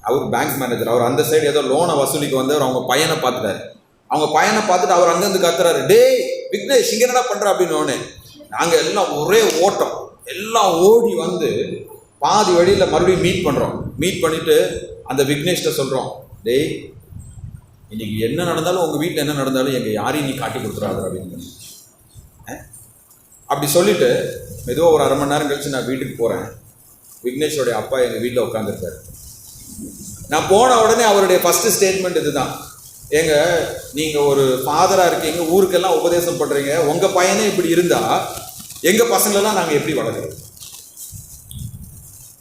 அவர் பேங்க் மேனேஜர், அவர் அந்த சைடு ஏதோ லோனை வசூலிக்கு வந்தவர் அவங்க பையனை பார்த்துட்டாரு. அவங்க பையனை பார்த்துட்டு அவர் அங்கேருந்து கத்துறாரு, டேய் விக்னேஷ் இங்க என்னடா பண்ற அப்படின்னு நாங்க எல்லாம் ஒரே ஓட்டம், எல்லாம் ஓடி வந்து பாதி வழியில மறுபடியும் மீட் பண்ணிட்டு அந்த விக்னேஷ்ட சொல்றோம், டேய் இன்னைக்கு என்ன நடந்தாலும் உங்க வீட்டில் என்ன நடந்தாலும் எங்க யாரையும் நீ காட்டி கொடுத்துறாது அப்படின்னு. அப்படி சொல்லிட்டு மெதுவாக ஒரு 1/2 மணி நேரம் கழிச்சு நான் வீட்டுக்கு போறேன். விக்னேஷோடைய அப்பா எங்க வீட்டில் உட்காந்துருக்காரு. நான் போன உடனே அவருடைய ஃபர்ஸ்ட் ஸ்டேட்மெண்ட் இதுதான், ஏங்க நீங்க ஒரு ஃபாதரா இருக்கீங்க, ஊருக்கெல்லாம் உபதேசம் பண்றீங்க, உங்க பையனே இப்படி இருந்தா எங்க பசங்களெல்லாம் நாங்க எப்படி வளர்க்குறோம்?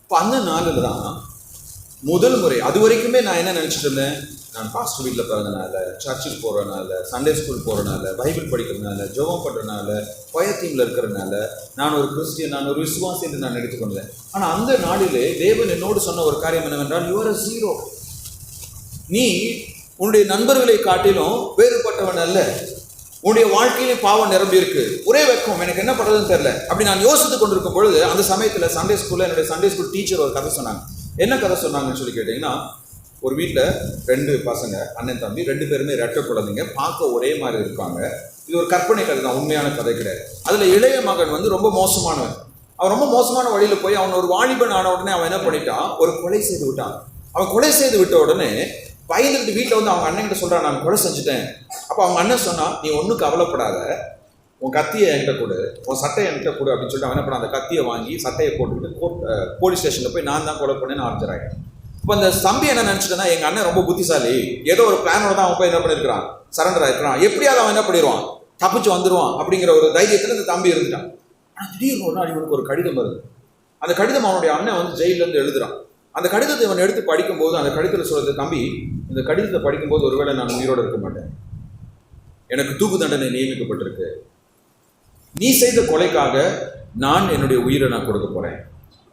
இப்போ அந்த நாளில் தான் முதல் முறை, அது வரைக்குமே நான் என்ன நினைச்சிட்டு இருந்தேன், நான் பாஸ்டர் வீட்டில் பிறந்தனால, சர்ச்சுக்கு போகிறனால, சண்டே ஸ்கூல் போகிறனால, பைபிள் படிக்கிறதுனால, ஜெபம் பண்ணுறதுனால, கொயர் டீமில் இருக்கிறதுனால நான் ஒரு கிறிஸ்டியன், நான் ஒரு விசுவாசி என்று நான் எடுத்துக்கொண்டேன். ஆனால் அந்த நாளிலே தேவன் என்னோடு சொன்ன ஒரு காரியம் என்னவென்றால், யூ ஆர் அ ஜீரோ. நீ உன்னுடைய நண்பர்களை காட்டிலும் வேறுபட்டவன் அல்ல. உன்னுடைய வாழ்க்கையிலே பாவம் நிரம்பி இருக்கு, ஒரே வெக்கம், எனக்கு என்ன பண்ணுறதுன்னு தெரியல. அப்படி நான் யோசித்து கொண்டிருக்கும் பொழுது அந்த சமயத்தில் சண்டே ஸ்கூலில் என்னுடைய சண்டே ஸ்கூல் டீச்சர் ஒரு கதை சொன்னாங்க. என்ன கதை சொன்னாங்கன்னு சொல்லி கேட்டிங்கன்னா, ஒரு வீட்டில் 2 பசங்க, அண்ணன் தம்பி 2 பேருமே ரெட்டை குழந்தைங்க, பார்க்க ஒரே மாதிரி இருப்பாங்க. இது ஒரு கற்பனை கதை தான், உண்மையான கதை கிடையாது. அதில் இளைய மகன் வந்து ரொம்ப மோசமானவன். அவன் ரொம்ப மோசமான வழியில் போய் அவன் ஒரு வாலிபன் ஆன உடனே அவன் என்ன பண்ணிட்டான், ஒரு கொலை செய்து விட்டான். அவன் கொலை செய்து விட்ட உடனே பயந்துட்டு வீட்டில் வந்து அவங்க அண்ணன் கிட்ட சொல்கிறான், நான் கொலை செஞ்சுட்டேன். அப்போ அவங்க அண்ணன் சொன்னான், நீ ஒன்றும் கவலைப்படாத, உன் கத்தியை என்கிட்ட கொடு, உன் சட்டையை என்கிட்ட கொடு அப்படின்னு சொல்லிட்டு அவன் என்ன பண்ண, அந்த கத்தியை வாங்கி சட்டையை போட்டுக்கிட்டு போலீஸ் ஸ்டேஷனில் போய் நான் தான் கொலை பண்ணேன்னு ஆரம்பிச்சிடறாங்க. இப்போ அந்த தம்பி என்ன நினச்சிட்டேன்னா, எங்கள் அண்ணன் ரொம்ப புத்திசாலி, ஏதோ ஒரு பிளானோட தான் அவன் போய் என்ன பண்ணியிருக்கிறான், சரண்டர் ஆகிருக்கிறான், எப்படியாவது அவன் என்ன பண்ணிடுவான், தப்பிச்சு வந்துடுவான் அப்படிங்கிற ஒரு தைரியத்தில் இந்த தம்பி இருந்துட்டான். ஆனால் திடீர்னு ஒரு நாள் இவனுக்கு ஒரு கடிதம் வருது. அந்த கடிதம் அவனுடைய அண்ணன் வந்து ஜெயிலேருந்து எழுதுறான். அந்த கடிதத்தை இவன் எடுத்து படிக்கும்போது அந்த கடிதத்தில் சொல்றது, தம்பி இந்த கடிதத்தை படிக்கும்போது ஒருவேளை நான் உயிரோடு இருக்க மாட்டேன், எனக்கு தூக்கு தண்டனை நியமிக்கப்பட்டிருக்கு, நீ செய்த கொலைக்காக நான் என்னுடைய உயிரை நான் கொடுக்க போறேன்.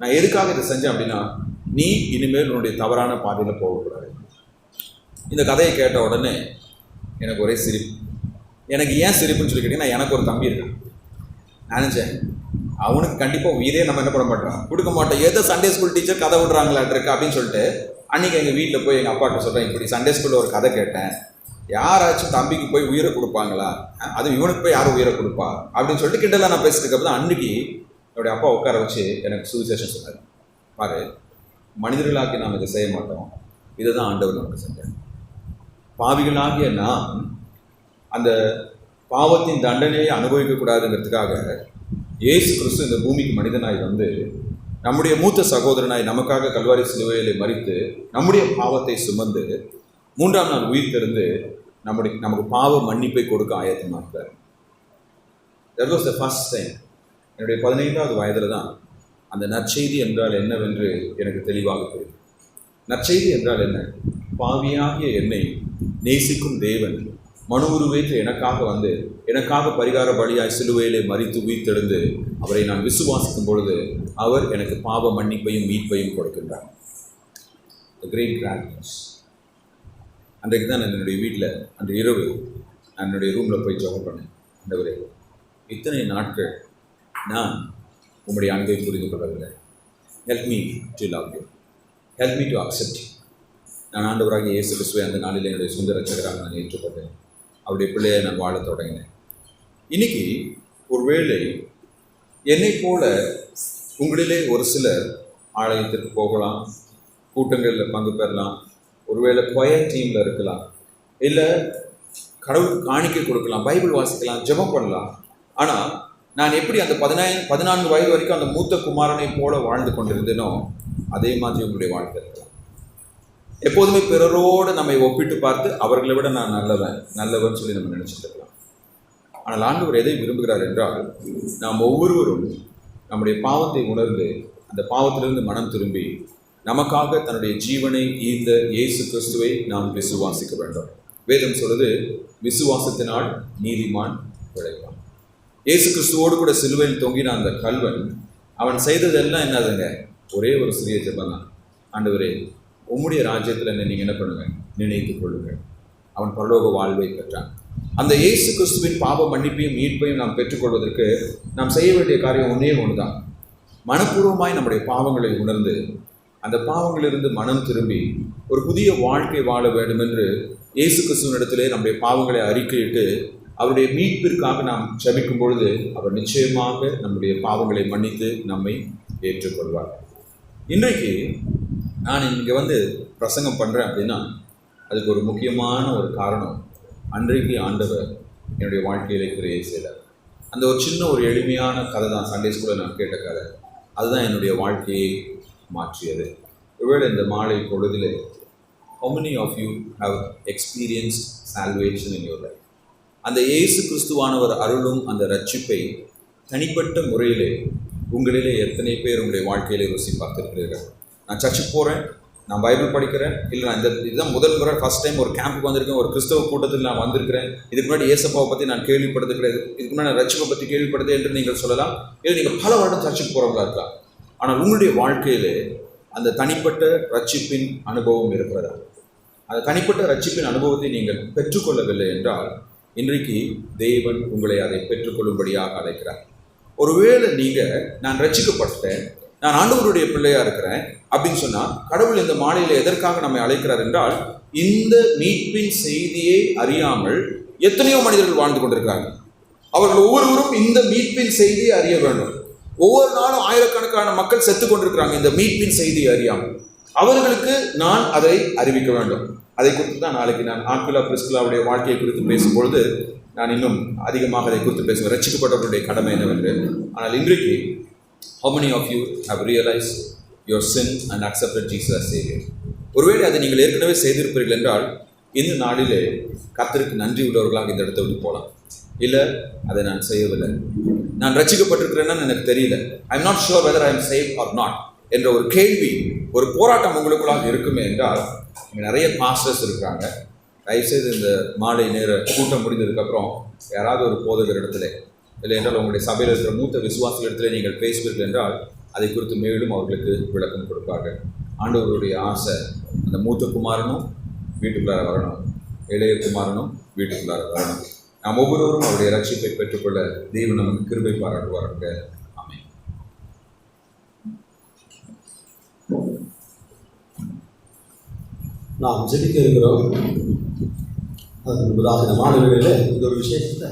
நான் எதுக்காக இதை செஞ்சேன் அப்படின்னா, நீ இனிமேல் உன்னுடைய தவறான பாதையில் போகக்கூடாது. இந்த கதையை கேட்ட உடனே எனக்கு ஒரே சிரிப்பு. எனக்கு ஏன் சிரிப்புன்னு சொல்லி கேட்டீங்கன்னா, எனக்கு ஒரு தம்பி இருக்கான். நினச்சேன் அவனுக்கு கண்டிப்பாக உயிரே நம்ம என்ன பண்ண மாட்டோம், கொடுக்க மாட்டோம். ஏதோ சண்டே ஸ்கூல் டீச்சர் கதை விடுறாங்களாட்டிருக்கு அப்படின்னு சொல்லிட்டு அன்றைக்கி எங்கள் வீட்டில் போய் எங்கள் அப்பாட்ட சொல்கிறேன், இப்படி சண்டே ஸ்கூலில் ஒரு கதை கேட்டேன், யாராச்சும் தம்பிக்கு போய் உயிரை கொடுப்பாங்களா, அது இவனுக்கு போய் யாரும் உயிரை கொடுப்பா அப்படின்னு சொல்லிட்டு கிண்டலாம் நான் பேசிட்டு இருக்கப்போ தான் அன்றைக்கி என்னுடைய அப்பா உட்கார வச்சு எனக்கு சுவிசேஷம் சொன்னார். பாரு, மனிதர்களாக்கி நாம் இதை செய்ய மாட்டோம், இதை தான் ஆண்டவர் நமக்கு செஞ்சார். பாவிகளாகிய நாம் அந்த பாவத்தின் தண்டனையை அனுபவிக்கக்கூடாதுங்கிறதுக்காக இயேசு கிறிஸ்து இந்த பூமிக்கு மனிதனாய் வந்து நம்முடைய மூத்த சகோதரனாய் நமக்காக கல்வாரி சிலுவையிலே மரித்து நம்முடைய பாவத்தை சுமந்து 3ஆம் நாள் உயிர் திறந்து நமக்கு பாவ மன்னிப்பை கொடுக்க ஆயத்தமாகிறார். That was the first time. என்னுடைய 15வது வயதில் தான் அந்த நற்செய்தி என்றால் என்னவென்று எனக்கு தெளிவாக தெரியும். நற்செய்தி என்றால் என்ன? பாவியாகிய என்னை நேசிக்கும் தேவன் மனு உருவேற்று எனக்காக வந்து எனக்காக பரிகார பலியாய் சிலுவையிலே மரித்து உயிர்த்தெழுந்து அவரை நான் விசுவாசிக்கும் பொழுது அவர் எனக்கு பாவ மன்னிப்பையும் மீட்பையும் கொடுக்கின்றார். தி கிரேட் கிராண்ட் நியூஸ். அன்றைக்கு தான் நான் என்னுடைய வீட்டில் அன்று இரவு நான் என்னுடைய ரூமில் போய் ஜெபம் பண்ணேன். ஆண்டவரே, இத்தனை நாட்கள் நான் உங்களுடைய அன்பை புரிந்து கொள்ளவில்லை. Help me to love you, help me to accept you. நான் ஆண்டவராகிய இயேசு கிறிஸ்துவை அந்த நாளில் என்னுடைய சொந்த ரட்சகராக நான் ஏற்றுக்கொண்டேன். அவருடைய பிள்ளையை நான் வாழ தொடங்கினேன். இன்னைக்கு ஒருவேளை என்னை போல உங்களிலே ஒரு சிலர் ஆலயத்திற்கு போகலாம், கூட்டங்களில் பங்கு பெறலாம், ஒருவேளை கொயர் டீமில் இருக்கலாம், இல்லை கடவுளுக்கு காணிக்கை கொடுக்கலாம், பைபிள் வாசிக்கலாம், ஜெபம் பண்ணலாம். ஆனால் நான் எப்படி அந்த 14 வயது வரைக்கும் அந்த மூத்த குமாரனை போல வாழ்ந்து கொண்டிருந்தேனோ அதே மாதிரி உங்களுடைய வாழ்க்கை இருக்கலாம். எப்போதுமே பிறரோடு நம்மை ஒப்பிட்டு பார்த்து அவர்களை விட நான் நல்லவன் சொல்லி நம்ம நினைச்சிட்டு இருக்கலாம். ஆனால் ஆண்டவர் எதை விரும்புகிறார் என்றால், நாம் ஒவ்வொருவரும் நம்முடைய பாவத்தை உணர்ந்து அந்த பாவத்திலிருந்து மனம் திரும்பி நமக்காக தன்னுடைய ஜீவனை ஈந்த இயேசு கிறிஸ்துவை நாம் விசுவாசிக்க வேண்டும். வேதம் சொல்லுது, விசுவாசத்தினால் நீதிமான் பிழைப்பான். இயேசு கிறிஸ்துவோடு கூட சிலுவையில் தொங்கின அந்த கல்வன் அவன் செய்ததெல்லாம் என்னதுங்க, ஒரே ஒரு சிறிய ஜெபம் தான். ஆண்டவரே, உம்முடைய ராஜ்யத்தில் நீங்கள் என்ன பண்ணுங்க, நினைத்துக் கொள்ளுங்கள். அவன் பரலோக வாழ்வை பெற்றான். அந்த இயேசு கிறிஸ்துவின் பாவ மன்னிப்பையும் மீட்பையும் நாம் பெற்றுக்கொள்வதற்கு நாம் செய்ய வேண்டிய காரியம் ஒன்றே ஒன்று தான். மனப்பூர்வமாய் நம்முடைய பாவங்களை உணர்ந்து அந்த பாவங்களிலிருந்து மனம் திரும்பி ஒரு புதிய வாழ்க்கை வாழ வேண்டும் என்று இயேசு கிறிஸ்துவினிடத்திலே நம்முடைய பாவங்களை அறிக்கையிட்டு அவருடைய மீட்பிற்காக நாம் ஜெபிக்கும் பொழுது அவர் நிச்சயமாக நம்முடைய பாவங்களை மன்னித்து நம்மை ஏற்றுக்கொள்வார். இன்றைக்கு நான் இங்கே வந்து பிரசங்கம் பண்ணுறேன் அப்படின்னா அதுக்கு ஒரு முக்கியமான ஒரு காரணம், அன்றைக்கு ஆண்டவர் என்னுடைய வாழ்க்கையிலே கிரியை செய்தார். அந்த ஒரு சின்ன ஒரு எளிமையான கதை தான், சண்டே ஸ்கூலில் நான் கேட்ட கதை. அதுதான் என்னுடைய வாழ்க்கையை மாற்றியது. ஒருவேளை இந்த மாலை பொழுதிலே how many of you have experienced salvation in your life? அந்த இயேசு கிறிஸ்துவானவர் அருளும் அந்த ரட்சிப்பை தனிப்பட்ட முறையிலே உங்களிலே எத்தனை பேர் உங்களுடைய வாழ்க்கையிலே ருசி பார்த்துருக்கிறீர்கள்? நான் சர்ச்சுக்கு போகிறேன், நான் பைபிள் படிக்கிறேன், இல்லை நான் இதுதான் முதல் முறை ஃபஸ்ட் டைம் ஒரு கேம்புக்கு வந்திருக்கேன், ஒரு கிறிஸ்தவ கூட்டத்தில் நான் வந்திருக்கிறேன், இதுக்கு முன்னாடி இயேசப்பாவை பற்றி நான் கேள்விப்படுறது கிடையாது, இதுக்கு முன்னாடி நான் ரட்சிப்பை பற்றி கேள்விப்படுது என்று நீங்கள் சொல்லலாம். இல்லை நீங்கள் பல வருடம் சர்ச்சுக்கு போகிறவங்களா இருக்கலாம். ஆனால் உங்களுடைய வாழ்க்கையிலே அந்த தனிப்பட்ட ரட்சிப்பின் அனுபவம் இருக்கிறதா? அந்த தனிப்பட்ட ரட்சிப்பின் அனுபவத்தை நீங்கள் பெற்றுக்கொள்ளவில்லை என்றால் இன்றைக்கு தேவன் உங்களை அதை பெற்றுக்கொள்ளும்படியாக அழைக்கிறார். ஒருவேளை நீங்கள் நான் ரட்சிக்கப்பட்டேன், நான் ஆண்டவருடைய பிள்ளையாக இருக்கிறேன் அப்படின்னு சொன்னால் கடவுள் இந்த மாலையில் எதற்காக நம்மை அழைக்கிறார் என்றால், இந்த மீட்பின் செய்தியை அறியாமல் எத்தனையோ மனிதர்கள் வாழ்ந்து கொண்டிருக்கிறாங்க. அவர்கள் ஒவ்வொருவரும் இந்த மீட்பின் செய்தியை அறிய வேண்டும். ஒவ்வொரு நாளும் ஆயிரக்கணக்கான மக்கள் செத்து கொண்டிருக்கிறாங்க இந்த மீட்பின் செய்தியை அறியாமல். அவர்களுக்கு நான் அதை அறிவிக்க வேண்டும். அதை குறித்து தான் நாளைக்கு நான் ஆக்விலா பிரிஸ்கில்லாவுடைய வாழ்க்கையை குறித்து பேசும்பொழுது நான் இன்னும் அதிகமாக அதை குறித்து பேசுவேன், ரட்சிக்கப்பட்டவர்களுடைய கடமை என்னவென்று. ஆனால் இன்றைக்கு how many of you have realized your sin and accepted Jesus as Savior? ஒருவேளை அதை நீங்கள் ஏற்கனவே செய்திருப்பீர்கள் என்றால் இந்த நாளிலே கர்த்தருக்கு நன்றி உள்ளவர்களாக இந்த இடத்தை விட்டு போகலாம். இல்லை, அதை நான் செய்யவில்லை, நான் ரட்சிக்கப்பட்டிருக்கிறேன்னு எனக்கு தெரியல, I am not sure whether I am saved or not என்ற ஒரு கேள்வி, ஒரு போராட்டம் உங்களுக்குள்ளாக இருக்குமே என்றால், இங்கே நிறைய பாஸ்டர்ஸ் இருக்கிறாங்க. தயவுசெய்து இந்த மாலை நேர கூட்டம் முடிந்ததுக்கப்புறம் யாராவது ஒரு போதகர் இடத்துல, இல்லை என்றால் உங்களுடைய சபையில் இருக்கிற மூத்த விசுவாசிகள் இடத்துல நீங்கள் பேசுவீர்கள் என்றால் அதை குறித்து மேலும் அவர்களுக்கு விளக்கம் கொடுப்பார்கள். ஆண்டவருடைய ஆசை அந்த மூத்த குமாரனும் வீட்டுக்குள்ளார வரணும், இளைய குமாரனும் வீட்டுக்குள்ளார வரணும். நாம் ஒவ்வொருவரும் அவருடைய ரட்சிப்பை பெற்றுக்கொள்ள தேவன் நமக்கு கிருபை பாராட்டுவாருங்க. ஆமென். நாம் ஜெபிக்க இருக்கிறோம். அதற்கு முன்பதாக இந்த மாணவர்களில் இந்த ஒரு விஷயத்தை